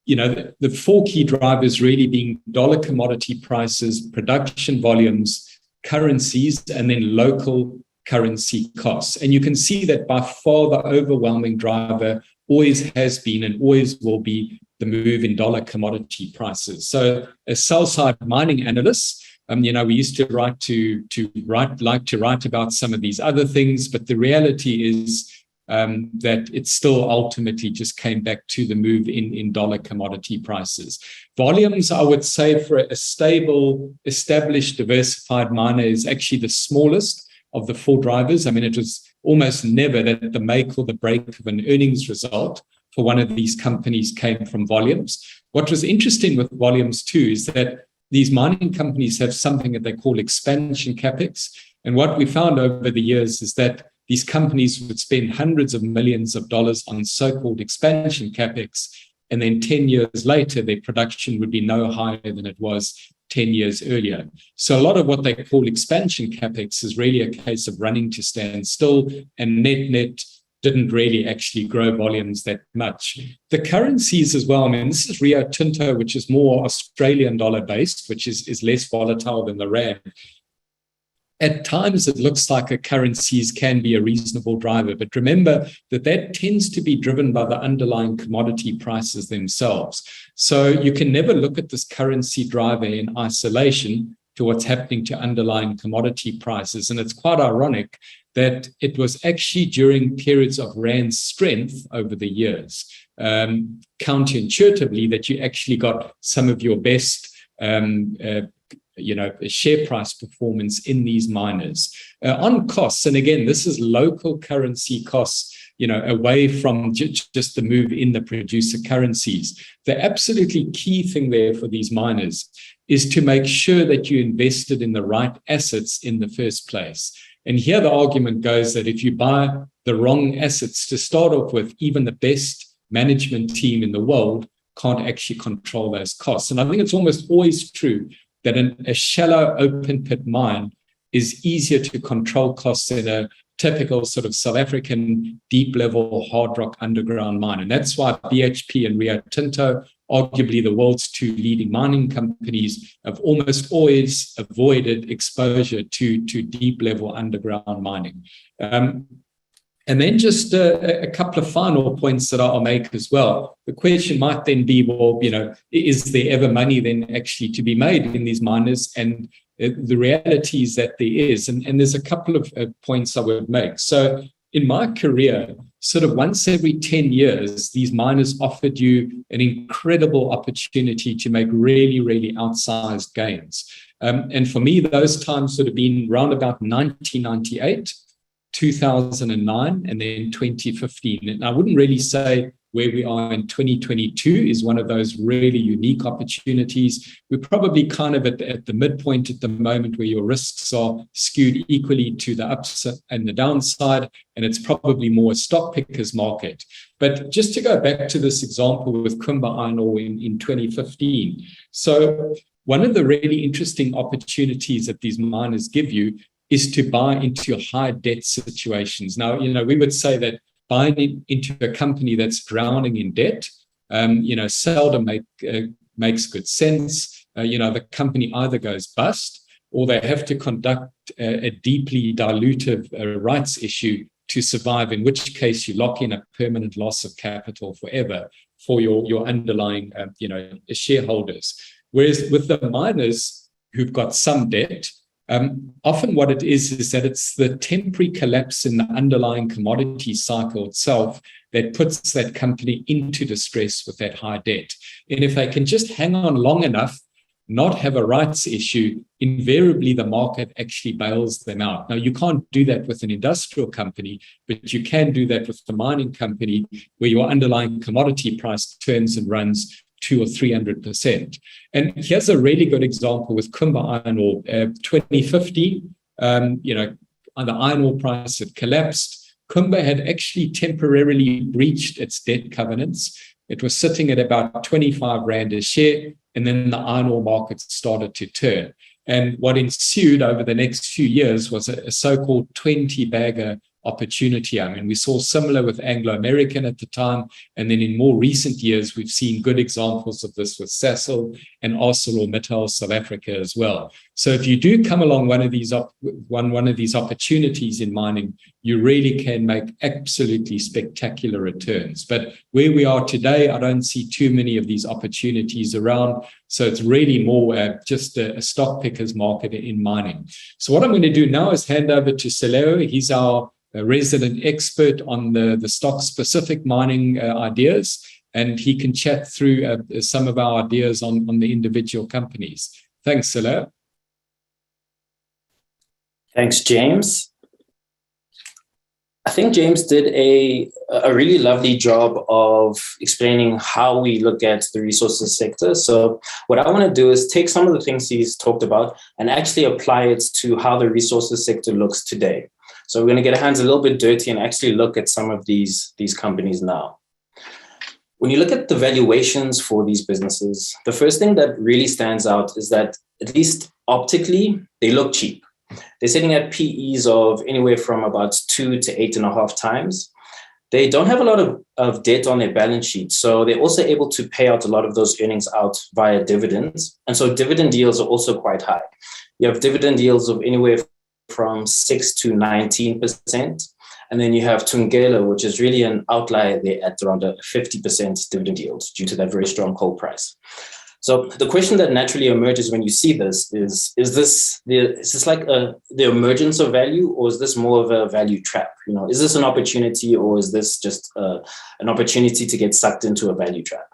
the 4 key drivers really being dollar commodity prices, production volumes, currencies, and then local currency costs. And you can see that by far the overwhelming driver always has been and always will be the move in dollar commodity prices. So as sell-side mining analysts, we used to write about some of these other things, but the reality is that it still ultimately just came back to the move in dollar commodity prices. Volumes, I would say, for a stable, established, diversified miner is actually the smallest of the 4 drivers. I mean, it was almost never that the make or the break of an earnings result for one of these companies came from volumes. What was interesting with volumes too is that these mining companies have something that they call expansion capex. And what we found over the years is that these companies would spend hundreds of millions of dollars on so-called expansion capex. And then 10 years later, their production would be no higher than it was 10 years earlier. So a lot of what they call expansion capex is really a case of running to stand still, and net didn't really actually grow volumes that much. The currencies as well, I mean, this is Rio Tinto, which is more Australian dollar based, which is less volatile than the rand. At times, it looks like currencies can be a reasonable driver, but remember that tends to be driven by the underlying commodity prices themselves. So you can never look at this currency driver in isolation to what's happening to underlying commodity prices. And it's quite ironic that it was actually during periods of rand strength over the years, counterintuitively, that you actually got some of your best share price performance in these miners. On costs, and again, this is local currency costs, away from just the move in the producer currencies. The absolutely key thing there for these miners is to make sure that you invested in the right assets in the first place. And here the argument goes that if you buy the wrong assets to start off with, even the best management team in the world can't actually control those costs. And I think it's almost always true that a shallow open pit mine is easier to control costs than a typical sort of South African deep level hard rock underground mine. And that's why BHP and Rio Tinto, arguably the world's 2 leading mining companies, have almost always avoided exposure to deep level underground mining. And then just a couple of final points that I'll make as well. The question might then be, well, is there ever money then actually to be made in these miners? And the reality is that there is. And there's a couple of points I would make. So in my career, sort of once every 10 years, these miners offered you an incredible opportunity to make really, really outsized gains. And for me, those times would have been around about 1998, 2009, and then 2015. And I wouldn't really say where we are in 2022 is one of those really unique opportunities. We're probably kind of at the midpoint at the moment where your risks are skewed equally to the upside and the downside, and it's probably more a stock picker's market. But just to go back to this example with Kumba Iron Ore in 2015. So one of the really interesting opportunities that these miners give you is to buy into high debt situations. Now, we would say that buying into a company that's drowning in debt, seldom makes good sense. The company either goes bust or they have to conduct a deeply dilutive rights issue to survive, in which case you lock in a permanent loss of capital forever for your underlying shareholders. Whereas with the miners who've got some debt, often what it is that it's the temporary collapse in the underlying commodity cycle itself that puts that company into distress with that high debt. And if they can just hang on long enough, not have a rights issue, invariably the market actually bails them out. Now, you can't do that with an industrial company, but you can do that with the mining company where your underlying commodity price turns and runs 200 or 300%. And here's a really good example with Kumba Iron Ore. 2050, the iron ore price had collapsed. Kumba had actually temporarily breached its debt covenants. It was sitting at about 25 Rand a share, and then the iron ore market started to turn. And what ensued over the next few years was a so-called 20-bagger opportunity. I mean, we saw similar with Anglo American at the time, and then in more recent years, we've seen good examples of this with Sasol and ArcelorMittal South Africa as well. So if you do come along one of these opportunities in mining, you really can make absolutely spectacular returns. But where we are today, I don't see too many of these opportunities around. So it's really more just a stock picker's market in mining. So what I'm going to do now is hand over to Seleho. He's our resident expert on the stock-specific mining ideas, and he can chat through some of our ideas on the individual companies. Thanks, Seleho. Thanks, James. I think James did a really lovely job of explaining how we look at the resources sector. So what I want to do is take some of the things he's talked about and actually apply it to how the resources sector looks today. So we're going to get our hands a little bit dirty and actually look at some of these companies now. When you look at the valuations for these businesses, the first thing that really stands out is that, at least optically, they look cheap. They're sitting at PEs of anywhere from about 2 to 8.5 times. They don't have a lot of debt on their balance sheet, so they're also able to pay out a lot of those earnings out via dividends. And so dividend yields are also quite high. You have dividend yields of anywhere from 6 to 19%. And then you have Thungela, which is really an outlier there at around a 50% dividend yield due to that very strong coal price. So the question that naturally emerges when you see this is this like the emergence of value, or is this more of a value trap? Is this an opportunity, or is this just an opportunity to get sucked into a value trap?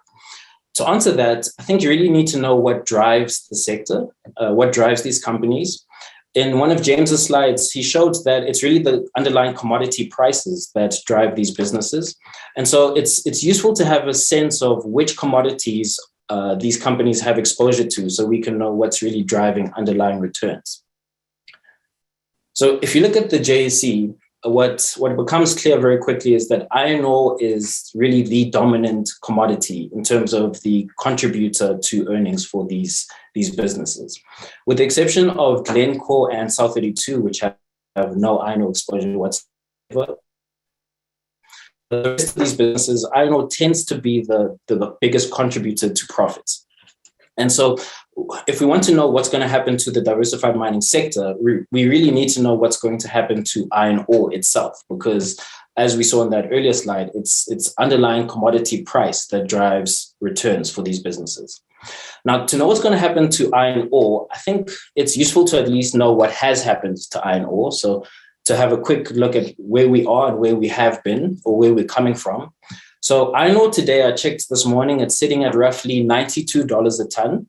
To answer that, I think you really need to know what drives the sector, what drives these companies. In one of James's slides, he showed that it's really the underlying commodity prices that drive these businesses. And so it's useful to have a sense of which commodities these companies have exposure to, so we can know what's really driving underlying returns. So if you look at the JSE, what becomes clear very quickly is that iron ore is really the dominant commodity in terms of the contributor to earnings for these businesses. With the exception of Glencore and South 32, which have no iron ore exposure whatsoever, the rest of these businesses, iron ore tends to be the biggest contributor to profits. And so if we want to know what's going to happen to the diversified mining sector, we really need to know what's going to happen to iron ore itself, because as we saw in that earlier slide, it's underlying commodity price that drives returns for these businesses. Now, to know what's going to happen to iron ore, I think it's useful to at least know what has happened to iron ore. So to have a quick look at where we are and where we have been, or where we're coming from. So iron ore today, I checked this morning, it's sitting at roughly $92 a ton.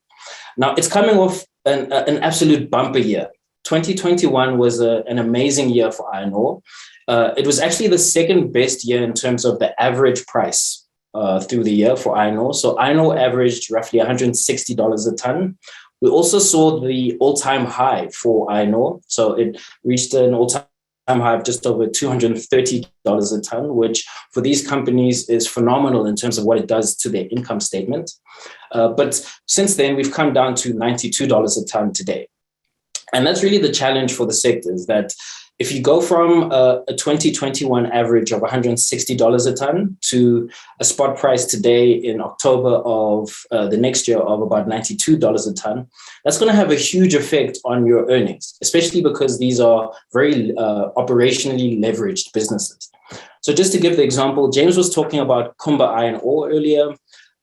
Now, it's coming off an absolute bumper year. 2021 was an amazing year for iron ore. It was actually the second best year in terms of the average price through the year for iron ore. So iron ore averaged roughly $160 a ton. We also saw the all-time high for iron ore. So it reached an all-time high of just over $230 a ton, which for these companies is phenomenal in terms of what it does to their income statement. But since then, we've come down to $92 a ton today. And that's really the challenge for the sector, is that if you go from a 2021 average of $160 a ton to a spot price today in October of the next year of about $92 a ton, that's going to have a huge effect on your earnings, especially because these are very operationally leveraged businesses. So just to give the example, James was talking about Kumba Iron Ore earlier.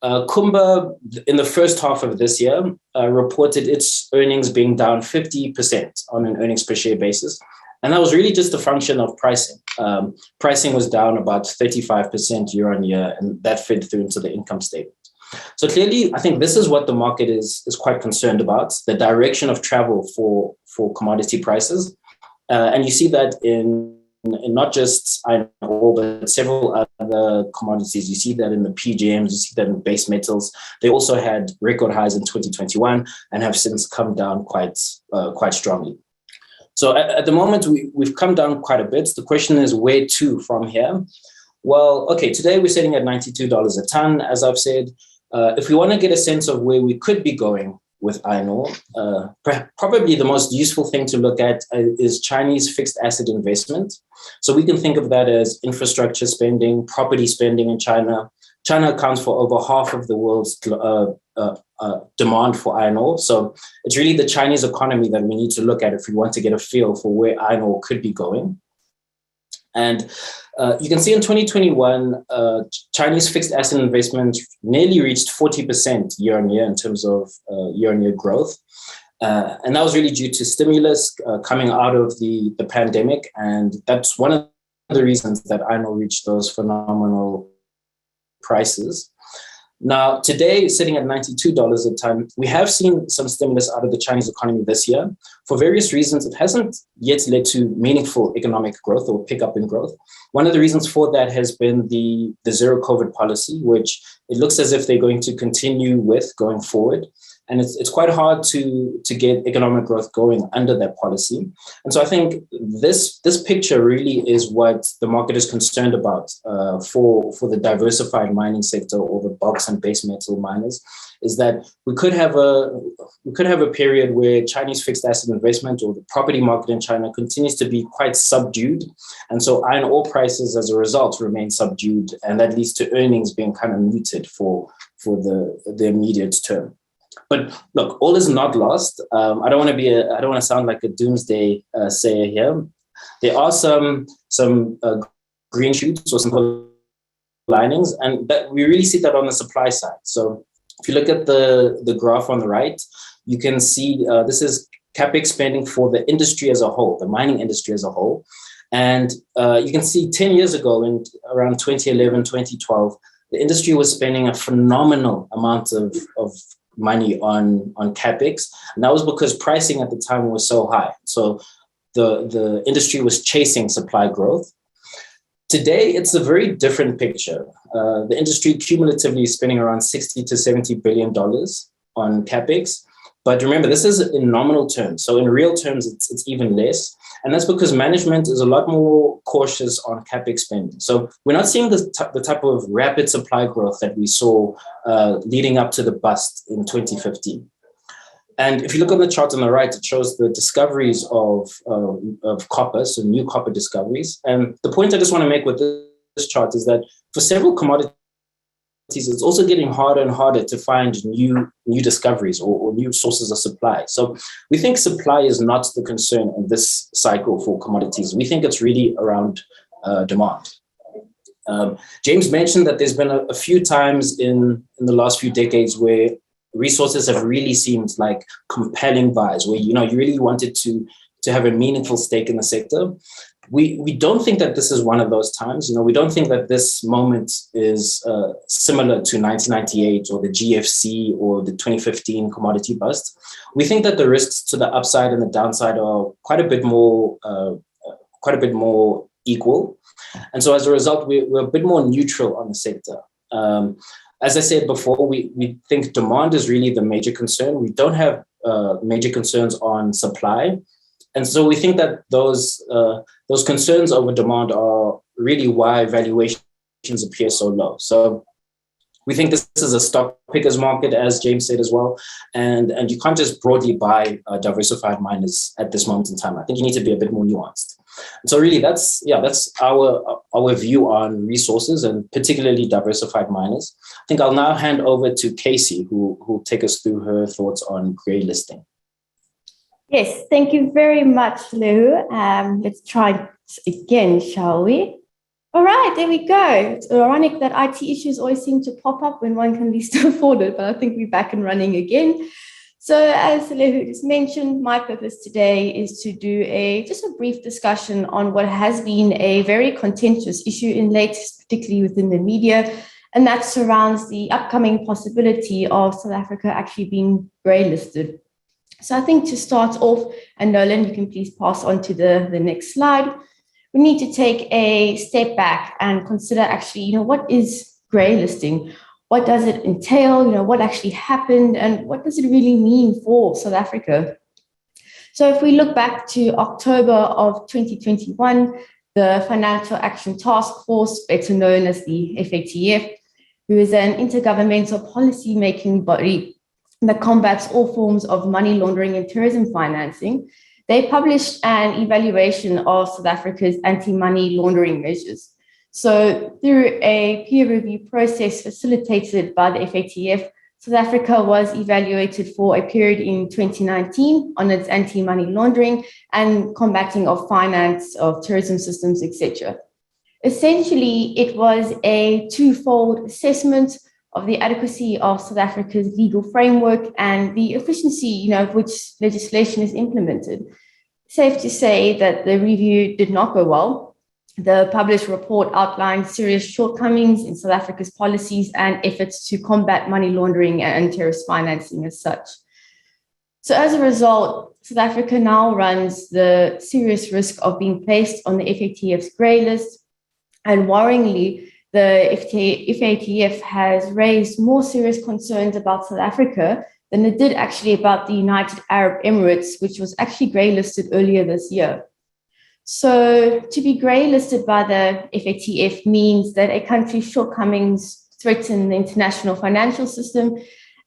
Kumba, in the first half of this year, reported its earnings being down 50% on an earnings per share basis. And that was really just a function of pricing. Pricing was down about 35% year on year, and that fed through into the income statement. So clearly, I think this is what the market is quite concerned about, the direction of travel for commodity prices. And you see that in not just iron ore, but several other commodities. You see that in the PGMs, you see that in base metals. They also had record highs in 2021 and have since come down quite strongly. So at the moment, we've come down quite a bit. The question is where to from here? Well, okay, today we're sitting at $92 a ton, as I've said. If we want to get a sense of where we could be going with iron ore, probably the most useful thing to look at is Chinese fixed asset investment. So we can think of that as infrastructure spending, property spending in China. China accounts for over half of the world's demand for iron ore. So it's really the Chinese economy that we need to look at if we want to get a feel for where iron ore could be going. And you can see in 2021, Chinese fixed asset investment nearly reached 40% year on year in terms of year-on-year growth. And that was really due to stimulus coming out of the pandemic. And that's one of the reasons that iron ore reached those phenomenal prices. Now, today, sitting at $92 a ton, we have seen some stimulus out of the Chinese economy this year. For various reasons, it hasn't yet led to meaningful economic growth or pickup in growth. One of the reasons for that has been the zero COVID policy, which it looks as if they're going to continue with going forward. And it's quite hard to get economic growth going under that policy. And so I think this picture really is what the market is concerned about for the diversified mining sector or the bulks and base metal miners, is that we could have a period where Chinese fixed asset investment or the property market in China continues to be quite subdued. And so iron ore prices as a result remain subdued, and that leads to earnings being kind of muted for the immediate term. But look, all is not lost. I don't want to sound like a doomsday sayer here. There are some green shoots or some linings, and that we really see that on the supply side. So if you look at the graph on the right, you can see this is CapEx spending for the industry as a whole, the mining industry as a whole. And you can see 10 years ago, in around 2011, 2012, the industry was spending a phenomenal amount of money on CapEx. And that was because pricing at the time was so high. So the industry was chasing supply growth. Today, it's a very different picture. The industry cumulatively is spending around $60 to $70 billion on CapEx. But remember, this is in nominal terms. So in real terms, it's even less. And that's because management is a lot more cautious on CapEx spending. So we're not seeing the type of rapid supply growth that we saw leading up to the bust in 2015. And if you look on the chart on the right, it shows the discoveries of copper, so new copper discoveries. And the point I just want to make with this chart is that for several commodities, it's also getting harder and harder to find new discoveries or new sources of supply. So we think supply is not the concern in this cycle for commodities. We think it's really around demand. James mentioned that there's been a few times in the last few decades where resources have really seemed like compelling buys, where you really wanted to have a meaningful stake in the sector. We don't think that this is one of those times. We don't think that this moment is similar to 1998 or the GFC or the 2015 commodity bust. We think that the risks to the upside and the downside are quite a bit more equal. And so as a result, we're a bit more neutral on the sector. As I said before, we think demand is really the major concern. We don't have major concerns on supply. And so we think that those concerns over demand are really why valuations appear so low. So we think this is a stock pickers market, as James said as well. And you can't just broadly buy diversified miners at this moment in time. I think you need to be a bit more nuanced. And so really that's our view on resources and particularly diversified miners. I think I'll now hand over to Casey, who will take us through her thoughts on grey listing. Yes, thank you very much, Seleho. Let's try again, shall we? All right, there we go. It's ironic that IT issues always seem to pop up when one can least afford it, but I think we're back and running again. So as Seleho just mentioned, my purpose today is to do just a brief discussion on what has been a very contentious issue in late, particularly within the media, and that surrounds the upcoming possibility of South Africa actually being grey listed. So I think to start off, and Nolan, you can please pass on to the next slide. We need to take a step back and consider actually, what is grey listing? What does it entail? What actually happened and what does it really mean for South Africa? So if we look back to October of 2021, the Financial Action Task Force, better known as the FATF, who is an intergovernmental policy-making body that combats all forms of money laundering and terrorism financing, they published an evaluation of South Africa's anti-money laundering measures. So through a peer review process facilitated by the FATF, South Africa was evaluated for a period in 2019 on its anti-money laundering and combating of finance, of terrorism systems, etc. Essentially, it was a twofold assessment of the adequacy of South Africa's legal framework and the efficiency, of which legislation is implemented. Safe to say that the review did not go well. The published report outlined serious shortcomings in South Africa's policies and efforts to combat money laundering and terrorist financing as such. So as a result, South Africa now runs the serious risk of being placed on the FATF's grey list. And worryingly, the FATF has raised more serious concerns about South Africa than it did actually about the United Arab Emirates, which was actually grey listed earlier this year. So to be grey listed by the FATF means that a country's shortcomings threaten the international financial system,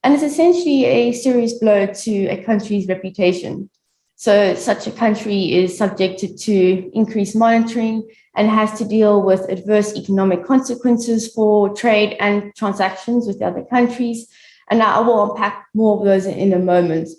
and it's essentially a serious blow to a country's reputation. So such a country is subjected to increased monitoring and has to deal with adverse economic consequences for trade and transactions with other countries. And I will unpack more of those in a moment.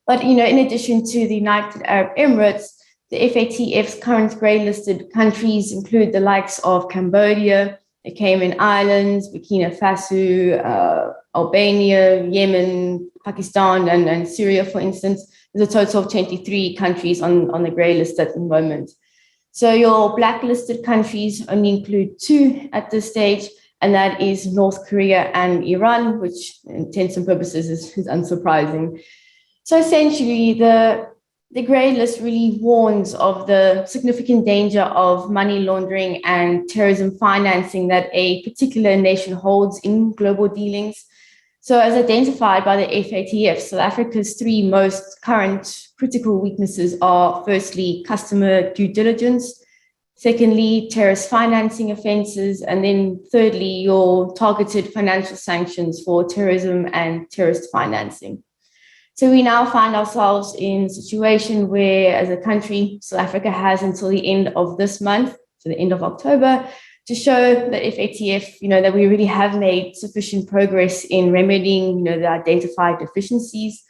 But, in addition to the United Arab Emirates, the FATF's current grey listed countries include the likes of Cambodia, the Cayman Islands, Burkina Faso, Albania, Yemen, Pakistan, and Syria, for instance. There's a total of 23 countries on the grey list at the moment. So your blacklisted countries only include 2 at this stage, and that is North Korea and Iran, which in intents and purposes is unsurprising. So essentially, the grey list really warns of the significant danger of money laundering and terrorism financing that a particular nation holds in global dealings. So as identified by the FATF, South Africa's 3 most current critical weaknesses are firstly, customer due diligence, secondly, terrorist financing offenses, and then thirdly, your targeted financial sanctions for terrorism and terrorist financing. So we now find ourselves in a situation where, as a country, South Africa has until the end of this month, so the end of October, to show the FATF, that we really have made sufficient progress in remedying, the identified deficiencies.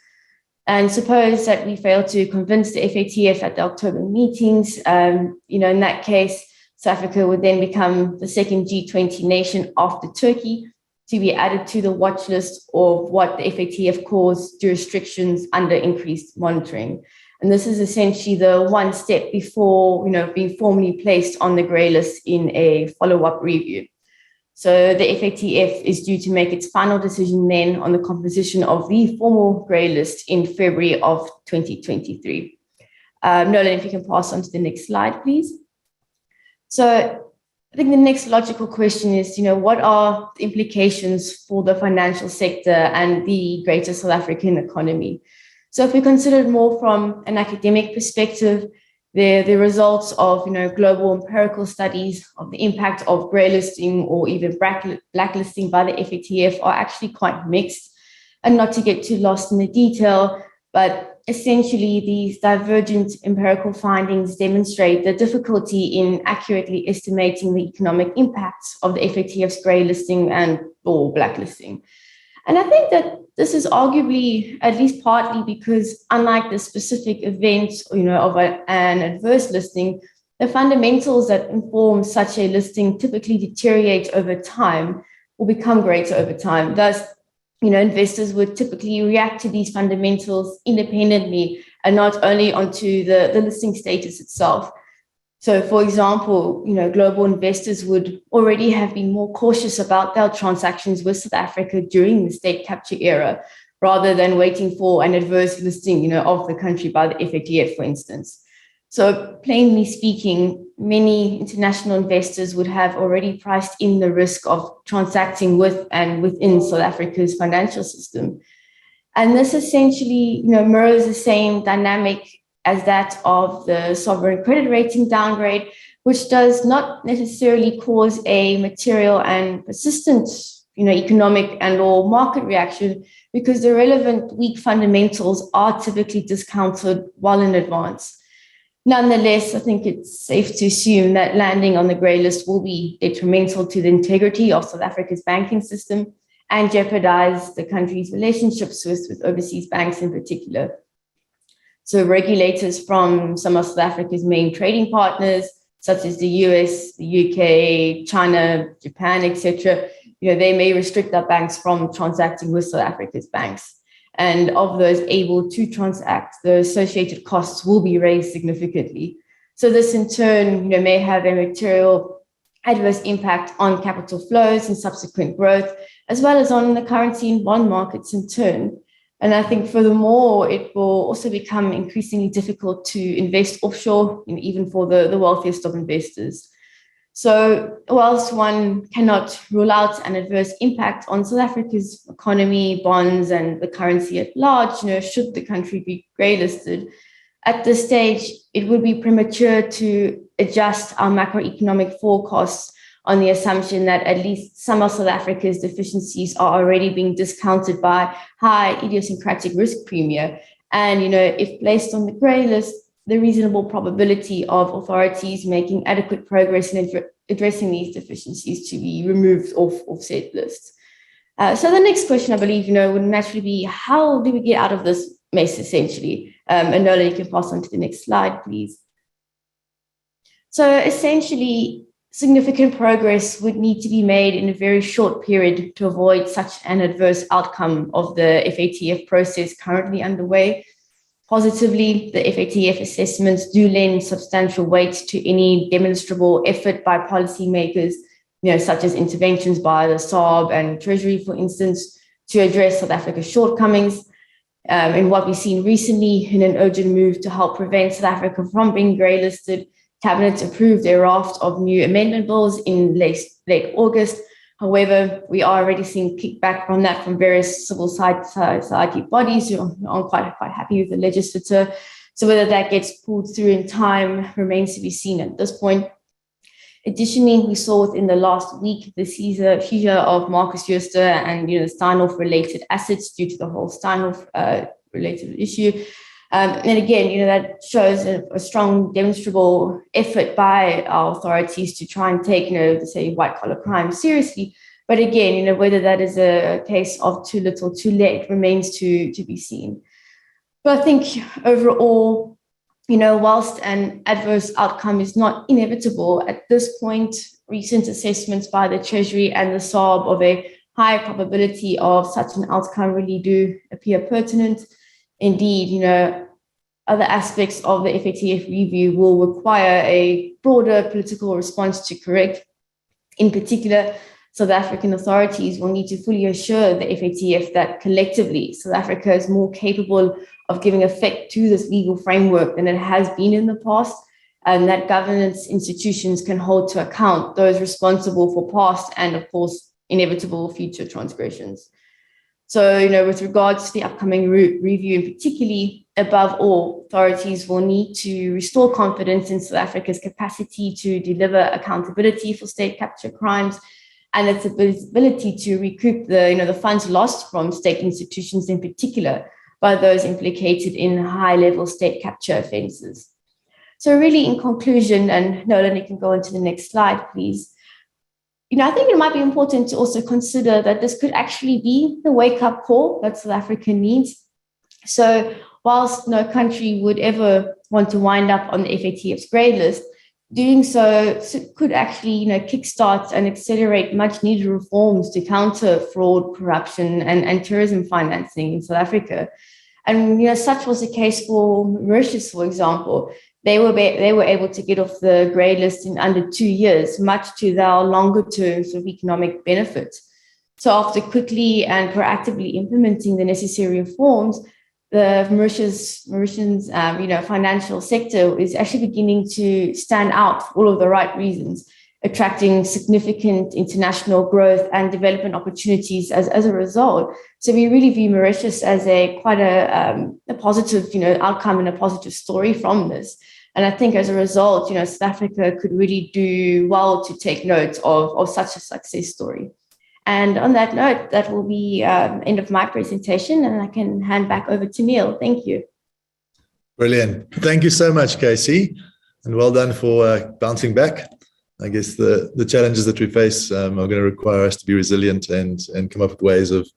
And suppose that we fail to convince the FATF at the October meetings, in that case, South Africa would then become the second G20 nation after Turkey to be added to the watch list of what the FATF calls jurisdictions under increased monitoring. And this is essentially the one step before, being formally placed on the grey list in a follow-up review. So the FATF is due to make its final decision then on the composition of the formal grey list in February of 2023. Nolan, if you can pass on to the next slide, please. So I think the next logical question is, what are the implications for the financial sector and the greater South African economy? So if we consider it more from an academic perspective, the results of global empirical studies of the impact of grey listing or even blacklisting by the FATF are actually quite mixed. And not to get too lost in the detail, but essentially, these divergent empirical findings demonstrate the difficulty in accurately estimating the economic impacts of the FATF's grey listing and or blacklisting. And I think that this is arguably, at least partly, because unlike the specific events, of an adverse listing, the fundamentals that inform such a listing typically deteriorate over time or become greater over time. Thus, investors would typically react to these fundamentals independently and not only onto the listing status itself. So, for example, global investors would already have been more cautious about their transactions with South Africa during the state capture era, rather than waiting for an adverse listing, of the country by the FATF, for instance. So plainly speaking, many international investors would have already priced in the risk of transacting with and within South Africa's financial system. And this essentially, mirrors the same dynamic as that of the sovereign credit rating downgrade, which does not necessarily cause a material and persistent, economic and or market reaction, because the relevant weak fundamentals are typically discounted well in advance. Nonetheless, I think it's safe to assume that landing on the grey list will be detrimental to the integrity of South Africa's banking system and jeopardize the country's relationships with overseas banks in particular. So regulators from some of South Africa's main trading partners, such as the US, the UK, China, Japan, etc., they may restrict their banks from transacting with South Africa's banks. And of those able to transact, the associated costs will be raised significantly. So this in turn, may have a material adverse impact on capital flows and subsequent growth, as well as on the currency and bond markets in turn. And I think furthermore, it will also become increasingly difficult to invest offshore, even for the wealthiest of investors. So whilst one cannot rule out an adverse impact on South Africa's economy, bonds, and the currency at large, should the country be grey listed, at this stage, it would be premature to adjust our macroeconomic forecasts on the assumption that at least some of South Africa's deficiencies are already being discounted by high idiosyncratic risk premia. And, if placed on the grey list, the reasonable probability of authorities making adequate progress in addressing these deficiencies to be removed off said lists. So the next question, I believe, would naturally be, how do we get out of this mess, essentially? And Nolan, you can pass on to the next slide, please. So essentially, significant progress would need to be made in a very short period to avoid such an adverse outcome of the FATF process currently underway. Positively, the FATF assessments do lend substantial weight to any demonstrable effort by policymakers, such as interventions by the SARB and Treasury, for instance, to address South Africa's shortcomings. And what we've seen recently in an urgent move to help prevent South Africa from being grey listed, Cabinet approved a raft of new amendment bills in late August. However, we are already seeing kickback from that from various civil society bodies who aren't quite happy with the legislature. So whether that gets pulled through in time remains to be seen at this point. Additionally, we saw within the last week the seizure of Marcus Jooste and Steinhoff-related assets due to the whole Steinhoff-related issue. And again, that shows a strong demonstrable effort by our authorities to try and take, say, white-collar crime seriously. But again, whether that is a case of too little, too late remains to be seen. But I think overall, whilst an adverse outcome is not inevitable at this point, recent assessments by the Treasury and the SARB of a high probability of such an outcome really do appear pertinent. Indeed, other aspects of the FATF review will require a broader political response to correct. In particular, South African authorities will need to fully assure the FATF that collectively South Africa is more capable of giving effect to this legal framework than it has been in the past. and that governance institutions can hold to account those responsible for past and, of course, inevitable future transgressions. So, with regards to the upcoming review, and particularly above all, authorities will need to restore confidence in South Africa's capacity to deliver accountability for state capture crimes and its ability to recoup the funds lost from state institutions, in particular by those implicated in high-level state capture offences. So really, in conclusion, and Nolan, you can go on to the next slide, please. I think it might be important to also consider that this could actually be the wake-up call that South Africa needs. So whilst no country would ever want to wind up on the FATF's grey list, doing so could actually, kickstart and accelerate much-needed reforms to counter fraud, corruption, and terrorism financing in South Africa. And such was the case for Mauritius, for example. They were able to get off the grey list in under 2 years, much to their longer-term sort of economic benefit. So after quickly and proactively implementing the necessary reforms, the Mauritian's financial sector is actually beginning to stand out for all of the right reasons, attracting significant international growth and development opportunities as a result. So we really view Mauritius as quite a positive, outcome and a positive story from this. And I think as a result, South Africa could really do well to take note of such a success story. And on that note, that will be end of my presentation, and I can hand back over to Neil. Thank you. Brilliant. Thank you so much, Casey, and well done for bouncing back. I guess the challenges that we face are going to require us to be resilient and come up with ways of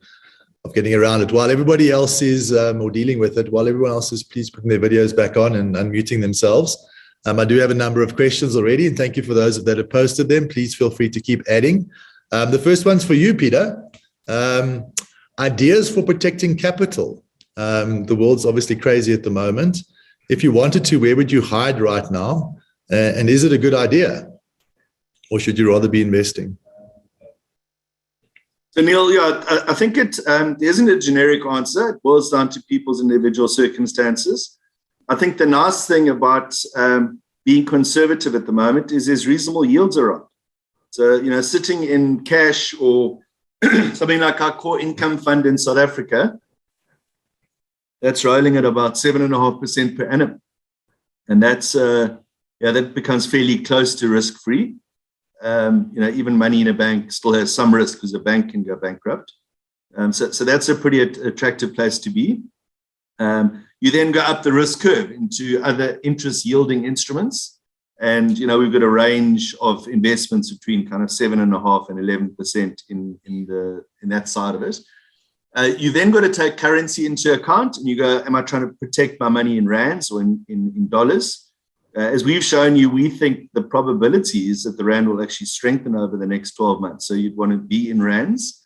getting around it while everybody else is or dealing with it, while everyone else is please putting their videos back on and unmuting themselves. I do have a number of questions already, and thank you for those that have posted them. Please feel free to keep adding. The first one's for you, Peter. Ideas for protecting capital. The world's obviously crazy at the moment. If you wanted to, where would you hide right now? And is it a good idea? Or should you rather be investing? So Neil, I think it there isn't a generic answer. It boils down to people's individual circumstances. I think the nice thing about being conservative at the moment is there's reasonable yields around. So, sitting in cash or something like our core income fund in South Africa, that's rolling at about 7.5% per annum. And that's, that becomes fairly close to risk-free. Even money in a bank still has some risk because a bank can go bankrupt. So that's a pretty attractive place to be. You then go up the risk curve into other interest yielding instruments. And, we've got a range of investments between kind of 7.5% and 11% in that side of it. You then got to take currency into account and you go, am I trying to protect my money in rands or in dollars? As we've shown you, we think the probability is that the rand will actually strengthen over the next 12 months. So you'd want to be in rands.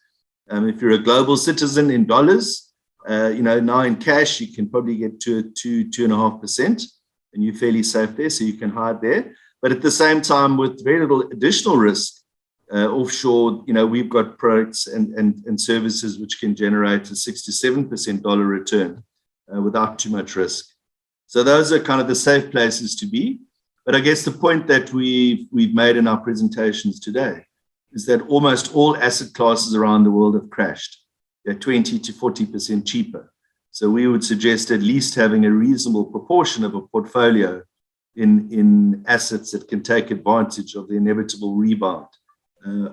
If you're a global citizen in dollars, now in cash, you can probably get to 2.5%, and you're fairly safe there, so you can hide there. But at the same time, with very little additional risk offshore, we've got products and services which can generate a 6 to 7% dollar return without too much risk. So those are kind of the safe places to be. But I guess the point that we've made in our presentations today is that almost all asset classes around the world have crashed. They're 20 to 40% cheaper. So we would suggest at least having a reasonable proportion of a portfolio in assets that can take advantage of the inevitable rebound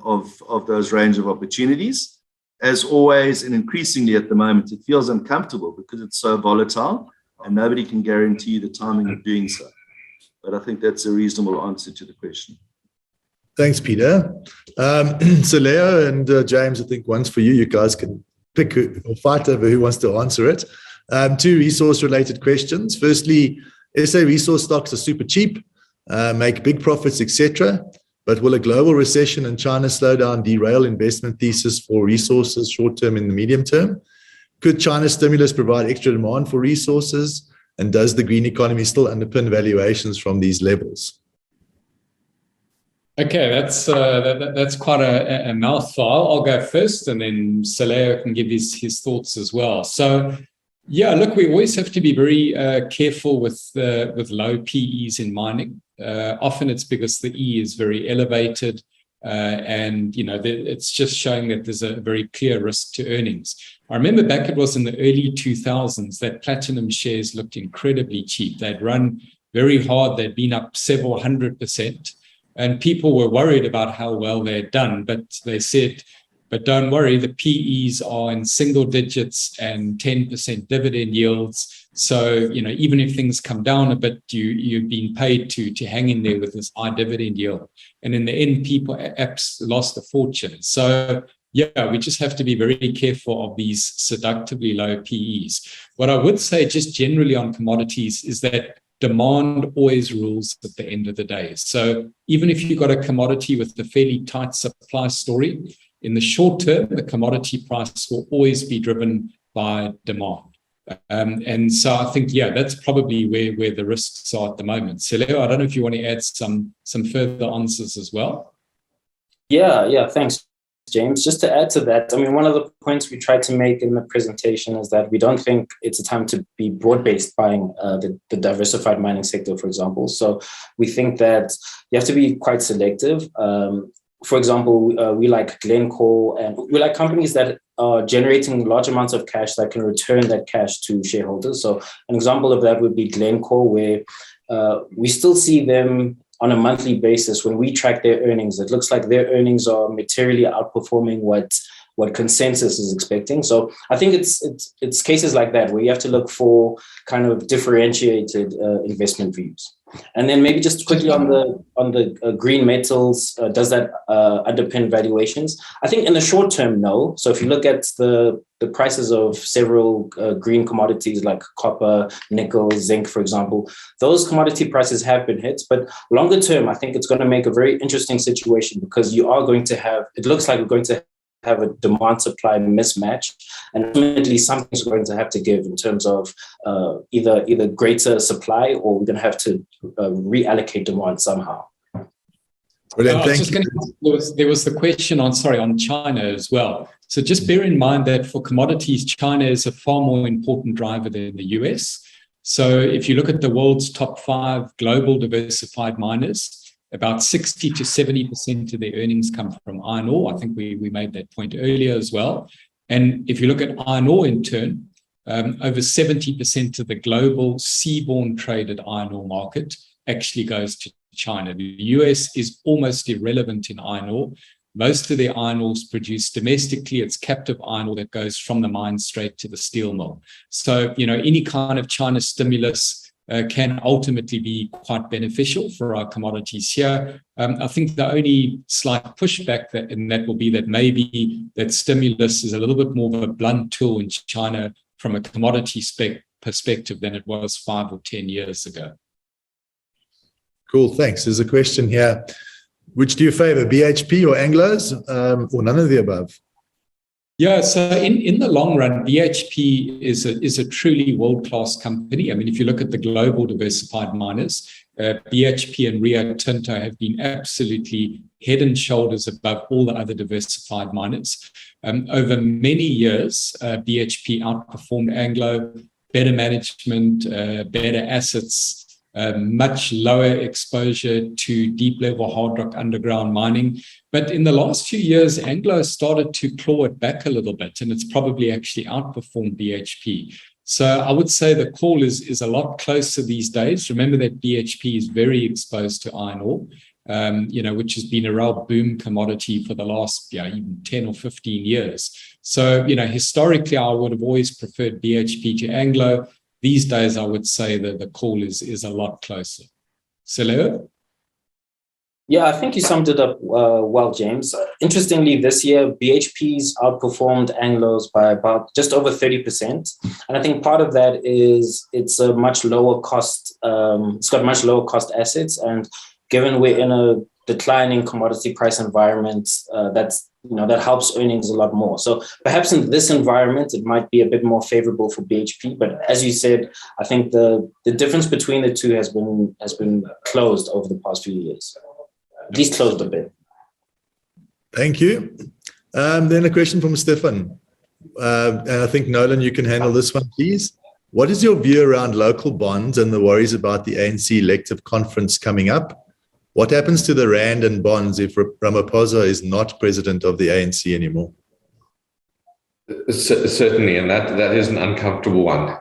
of those range of opportunities. As always, and increasingly at the moment, it feels uncomfortable because it's so volatile. And nobody can guarantee the timing of doing so. But I think that's a reasonable answer to the question. Thanks, Peter. Seleho and James, I think one's for you. You guys can pick or fight over who wants to answer it. Two resource-related questions. Firstly, SA resource stocks are super cheap, make big profits, etc. But will a global recession and China slowdown derail investment thesis for resources short-term and the medium term? Could China's stimulus provide extra demand for resources? And does the green economy still underpin valuations from these levels? Okay, that's quite a mouthful. I'll go first, and then Seleho can give his thoughts as well. So Yeah, look, we always have to be very careful with low PEs in mining. Often it's because the E is very elevated, and it's just showing that there's a very clear risk to earnings. I remember back, it was in the early 2000s that platinum shares looked incredibly cheap. They'd run very hard. They'd been up several 100%, and people were worried about how well they'd done. But they said, but don't worry, the PEs are in single digits and 10% dividend yields. So, even if things come down a bit, you've been paid to hang in there with this high dividend yield. And in the end, people lost a fortune. So, yeah, we just have to be very careful of these seductively low PEs. What I would say just generally on commodities is that demand always rules at the end of the day. So even if you've got a commodity with a fairly tight supply story, in the short term, the commodity price will always be driven by demand. And so I think, yeah, that's probably where the risks are at the moment. Seleho, I don't know if you want to add some further answers as well. Yeah, thanks, James. Just to add to that, one of the points we tried to make in the presentation is that we don't think it's a time to be broad-based buying the diversified mining sector, for example. So we think that you have to be quite selective. For example, we like Glencore, and we like companies that are generating large amounts of cash that can return that cash to shareholders. So an example of that would be Glencore, where we still see them on a monthly basis. When we track their earnings, it looks like their earnings are materially outperforming what consensus is expecting. So I think it's cases like that where you have to look for kind of differentiated investment views. And then maybe just quickly on the green metals, does that underpin valuations? I think in the short term, no. So if you look at the prices of several green commodities like copper, nickel, zinc, for example, those commodity prices have been hit. But longer term, I think it's going to make a very interesting situation, because you are going to have, it looks like we're going to have a demand-supply mismatch, and ultimately something's going to have to give in terms of either greater supply, or we're going to have to reallocate demand somehow. Brilliant. Thank you. There was the question on China as well. So just bear in mind that for commodities, China is a far more important driver than the US. So if you look at the world's top 5 global diversified miners, about 60 to 70% of their earnings come from iron ore. I think we made that point earlier as well. And if you look at iron ore in turn, over 70% of the global seaborne traded iron ore market actually goes to China. The US is almost irrelevant in iron ore. Most of their iron ore is produced domestically. It's captive iron ore that goes from the mine straight to the steel mill. So, any kind of China stimulus can ultimately be quite beneficial for our commodities here. I think the only slight pushback that will be that maybe that stimulus is a little bit more of a blunt tool in China from a commodity perspective than it was 5 or 10 years ago. Cool, thanks. There's a question here. Which do you favor, BHP or Anglos, or none of the above? Yeah, so in the long run, BHP is a truly world-class company. I mean, if you look at the global diversified miners, BHP and Rio Tinto have been absolutely head and shoulders above all the other diversified miners. Over many years, BHP outperformed Anglo, better management, better assets, much lower exposure to deep-level hard rock underground mining. But in the last few years, Anglo started to claw it back a little bit, and it's probably actually outperformed BHP. So I would say the call is a lot closer these days. Remember that BHP is very exposed to iron ore, which has been a real boom commodity for the last even 10 or 15 years. So, historically, I would have always preferred BHP to Anglo. These days, I would say that the call is a lot closer. Seleho? Yeah, I think you summed it up well, James. Interestingly, this year, BHP's outperformed Anglo's by about just over 30%. And I think part of that is it's a much lower cost, it's got much lower cost assets. And given we're in a declining commodity price environment, that helps earnings a lot more. So perhaps in this environment, it might be a bit more favorable for BHP. But as you said, I think the difference between the two has been closed over the past few years. At least closed a bit. Thank you. Then a question from Stefan. And I think, Nolan, you can handle this one, please. What is your view around local bonds and the worries about the ANC elective conference coming up? What happens to the rand and bonds if Ramaphosa is not president of the ANC anymore? Certainly, and that is an uncomfortable one.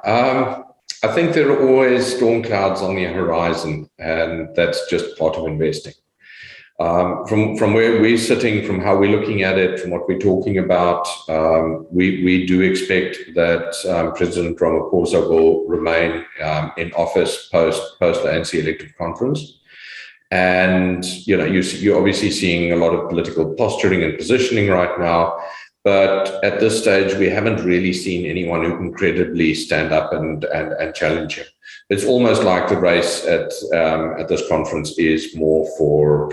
I think there are always storm clouds on the horizon, and that's just part of investing. From where we're sitting, from how we're looking at it, from what we're talking about, we do expect that President Ramaphosa will remain in office post the ANC elective conference. And you're obviously seeing a lot of political posturing and positioning right now. But at this stage, we haven't really seen anyone who can credibly stand up and challenge him. It's almost like the race at this conference is more for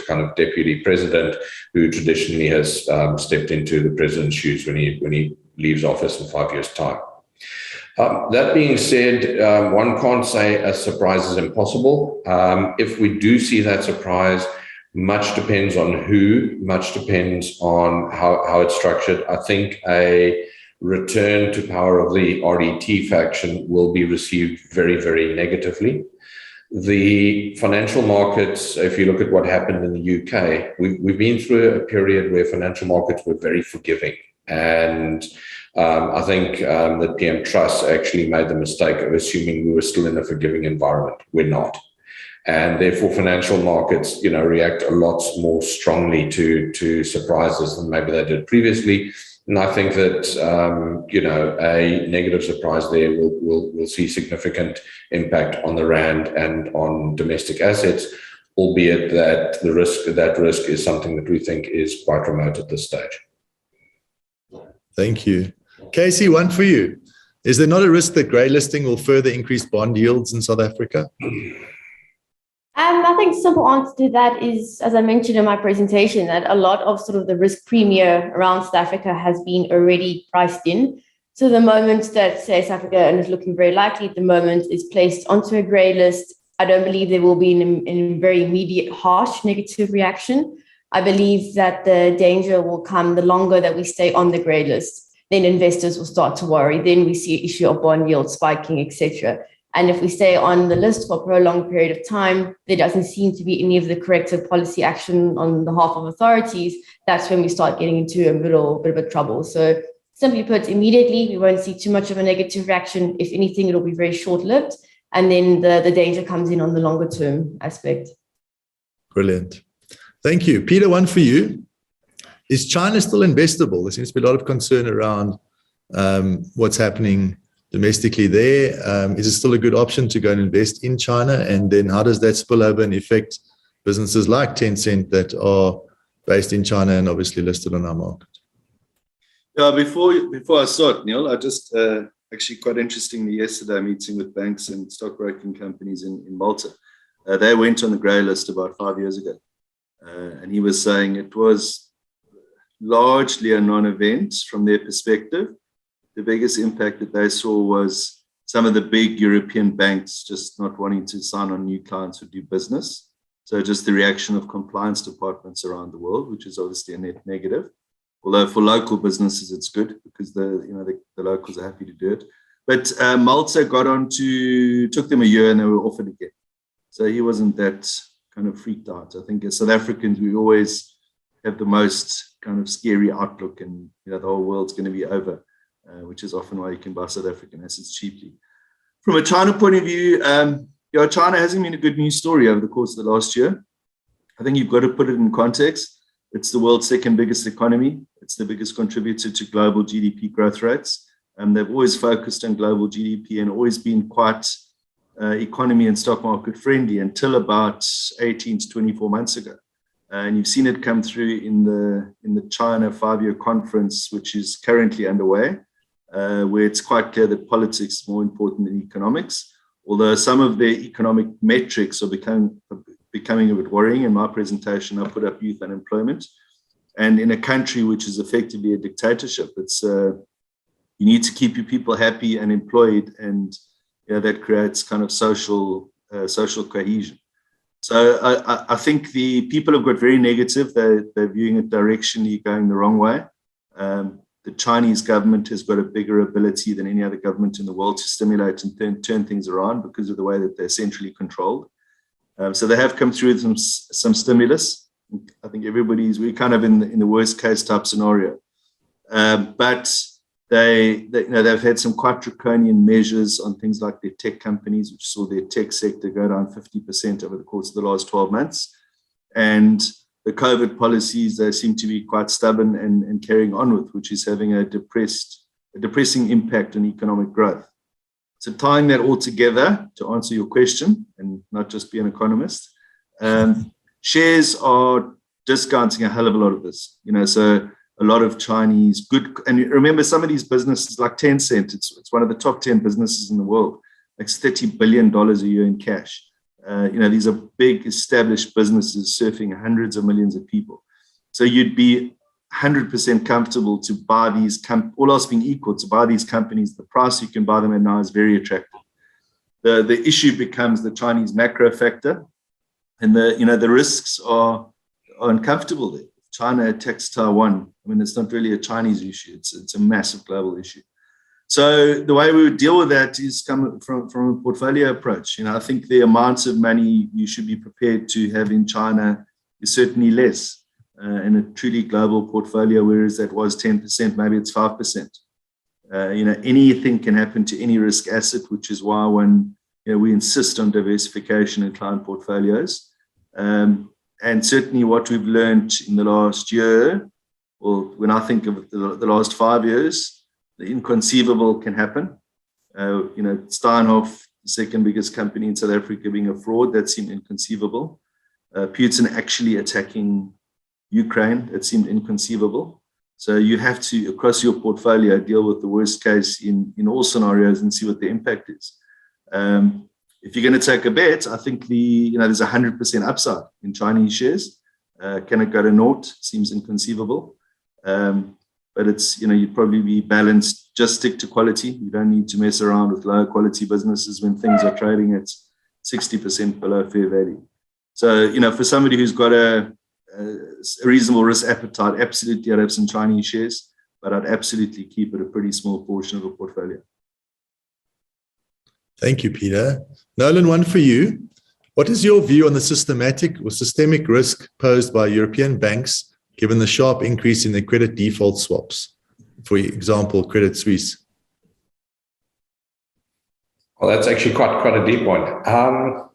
kind of deputy president, who traditionally has stepped into the president's shoes when he leaves office in 5 years' time. That being said, one can't say a surprise is impossible. If we do see that surprise, much depends on who, much depends on how it's structured. I think a return to power of the RDT faction will be received very, very negatively. The financial markets, if you look at what happened in the UK, we've been through a period where financial markets were very forgiving. And I think that PM Truss actually made the mistake of assuming we were still in a forgiving environment. We're not. And therefore, financial markets, react a lot more strongly to surprises than maybe they did previously. And I think that, a negative surprise there will see significant impact on the rand and on domestic assets, albeit that that risk is something that we think is quite remote at this stage. Thank you. Casey, one for you. Is there not a risk that grey listing will further increase bond yields in South Africa? I think the simple answer to that is, as I mentioned in my presentation, that a lot of sort of the risk premium around South Africa has been already priced in. So the moment that, say, South Africa, and it's looking very likely at the moment, is placed onto a grey list, I don't believe there will be a very immediate, harsh negative reaction. I believe that the danger will come the longer that we stay on the grey list. Then investors will start to worry. Then we see an issue of bond yield spiking, etc. And if we stay on the list for a prolonged period of time, there doesn't seem to be any of the corrective policy action on behalf of authorities. That's when we start getting into a bit of a trouble. So simply put, immediately, we won't see too much of a negative reaction. If anything, it'll be very short-lived. And then the danger comes in on the longer term aspect. Brilliant. Thank you. Peter, one for you. Is China still investable? There seems to be a lot of concern around what's happening domestically there. Is it still a good option to go and invest in China? And then how does that spill over and affect businesses like Tencent that are based in China and obviously listed on our market? Yeah, before I start, Neil, I just actually quite interestingly yesterday meeting with banks and stockbroking companies in Malta. They went on the grey list about 5 years ago. And he was saying it was largely a non-event from their perspective. The biggest impact that they saw was some of the big European banks just not wanting to sign on new clients who do business. So just the reaction of compliance departments around the world, which is obviously a net negative. Although for local businesses, it's good because the locals are happy to do it. But Malta took them a year and they were offered again. So he wasn't that kind of freaked out. I think as South Africans, we always have the most kind of scary outlook and the whole world's going to be over. Which is often why you can buy South African assets cheaply. From a China point of view, China hasn't been a good news story over the course of the last year. I think you've got to put it in context. It's the world's second biggest economy. It's the biggest contributor to global GDP growth rates. They've always focused on global GDP and always been quite economy and stock market friendly until about 18 to 24 months ago. And you've seen it come through in the China 5-year conference, which is currently underway, where it's quite clear that politics is more important than economics. Although some of the economic metrics are becoming a bit worrying. In my presentation, I put up youth unemployment. And in a country which is effectively a dictatorship, it's you need to keep your people happy and employed, and that creates kind of social cohesion. So I think the people have got very negative. They're viewing it directionally going the wrong way. the Chinese government has got a bigger ability than any other government in the world to stimulate and turn things around because of the way that they're centrally controlled. So they have come through with some stimulus. I think we're kind of in the worst case type scenario. But they've had some quite draconian measures on things like their tech companies, which saw their tech sector go down 50% over the course of the last 12 months. And the COVID policies, they seem to be quite stubborn and carrying on with, which is having a depressing impact on economic growth. So tying that all together to answer your question and not just be an economist, shares are discounting a hell of a lot of this, so a lot of Chinese good, and remember some of these businesses like Tencent, it's one of the top 10 businesses in the world, like $30 billion a year in cash. These are big established businesses surfing hundreds of millions of people. So you'd be 100% comfortable to buy these, all else being equal, to buy these companies. The price you can buy them at now is very attractive. The issue becomes the Chinese macro factor, and the risks are uncomfortable there. If China attacks Taiwan, it's not really a Chinese issue. It's a massive global issue. So the way we would deal with that is come from a portfolio approach. I think the amounts of money you should be prepared to have in China is certainly less in a truly global portfolio, whereas that was 10%, maybe it's 5%. Anything can happen to any risk asset, which is why we insist on diversification in client portfolios. And certainly what we've learned in the last year, or when I think of the last 5 years, the inconceivable can happen. Steinhoff, the second biggest company in South Africa, being a fraud, that seemed inconceivable. Putin actually attacking Ukraine, that seemed inconceivable. So you have to, across your portfolio, deal with the worst case in all scenarios and see what the impact is. If you're going to take a bet, I think there's 100% upside in Chinese shares. Can it go to naught? Seems inconceivable. But it's, you'd probably be balanced, just stick to quality. You don't need to mess around with lower quality businesses when things are trading at 60% below fair value. So, for somebody who's got a reasonable risk appetite, absolutely I'd have some Chinese shares, but I'd absolutely keep it a pretty small portion of a portfolio. Thank you, Peter. Nolan, one for you. What is your view on the systematic or systemic risk posed by European banks given the sharp increase in their credit default swaps? For example, Credit Suisse. Well, that's actually quite a deep one.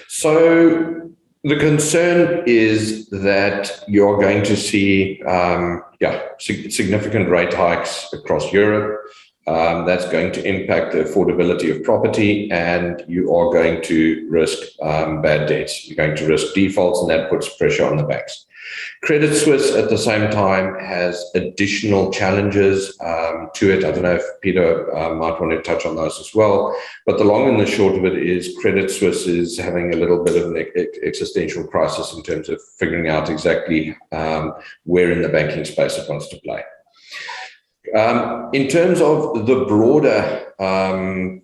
So the concern is that you're going to see significant rate hikes across Europe. That's going to impact the affordability of property, and you are going to risk bad debts. You're going to risk defaults, and that puts pressure on the banks. Credit Suisse, at the same time, has additional challenges to it. I don't know if Peter might want to touch on those as well. But the long and the short of it is Credit Suisse is having a little bit of an existential crisis in terms of figuring out exactly where in the banking space it wants to play. In terms of the broader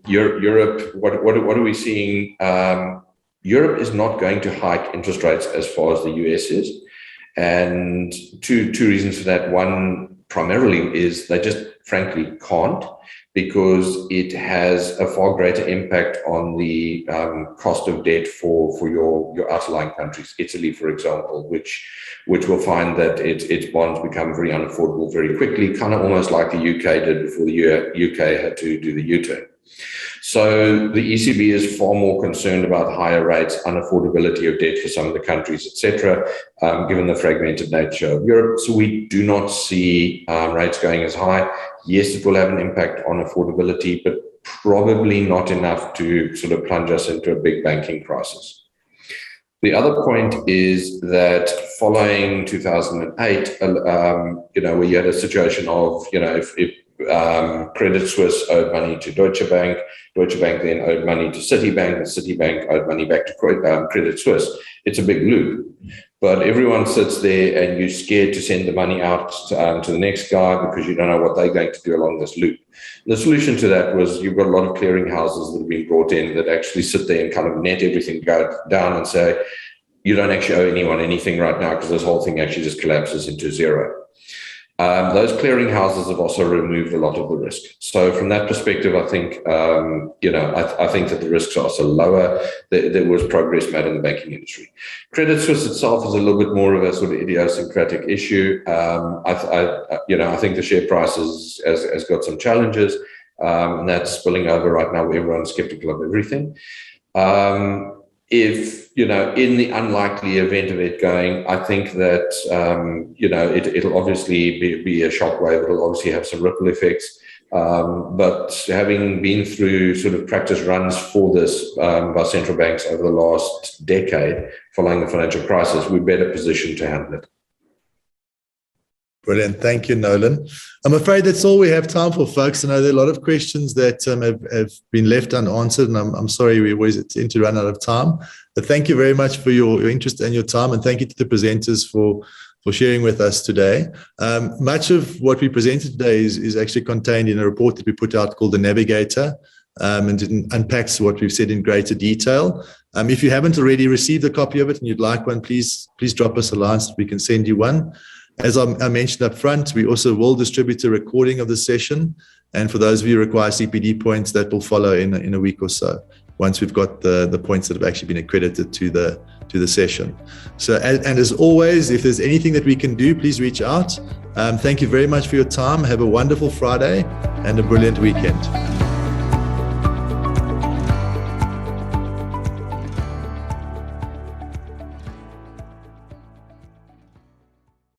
Europe, what are we seeing? Europe is not going to hike interest rates as far as the US is. And two reasons for that. One, primarily, is they just frankly can't, because it has a far greater impact on the cost of debt for your outlying countries. Italy, for example, which will find that its bonds become very unaffordable very quickly, kind of almost like the UK did before the UK had to do the U-turn. So the ECB is far more concerned about higher rates, unaffordability of debt for some of the countries, etc., given the fragmented nature of Europe. So we do not see rates going as high. Yes, it will have an impact on affordability, but probably not enough to sort of plunge us into a big banking crisis. The other point is that following 2008, where you had a situation of, if Credit Suisse owed money to Deutsche Bank then owed money to Citibank, and Citibank owed money back to Credit Suisse. It's a big loop. But everyone sits there and you're scared to send the money out to the next guy because you don't know what they're going to do along this loop. The solution to that was you've got a lot of clearing houses that have been brought in that actually sit there and kind of net everything down and say, you don't actually owe anyone anything right now because this whole thing actually just collapses into zero. Those clearinghouses have also removed a lot of the risk. So from that perspective, I think, I think that the risks are also lower. There was progress made in the banking industry. Credit Suisse itself is a little bit more of a sort of idiosyncratic issue. I think the share price has got some challenges, and that's spilling over right now where everyone's skeptical of everything. If, in the unlikely event of it going, I think that, it'll obviously be a shockwave. It'll obviously have some ripple effects. But having been through sort of practice runs for this by central banks over the last decade following the financial crisis, we're better positioned to handle it. Brilliant. Thank you, Nolan. I'm afraid that's all we have time for, folks. I know there are a lot of questions that have been left unanswered, and I'm sorry we always tend to run out of time. But thank you very much for your interest and your time, and thank you to the presenters for sharing with us today. Much of what we presented today is actually contained in a report that we put out called the Navigator, and it unpacks what we've said in greater detail. If you haven't already received a copy of it and you'd like one, please drop us a line so we can send you one. As I mentioned up front, we also will distribute a recording of the session. And for those of you who require CPD points, that will follow in a week or so, once we've got the points that have actually been accredited to the session. So, and as always, if there's anything that we can do, please reach out. Thank you very much for your time. Have a wonderful Friday and a brilliant weekend.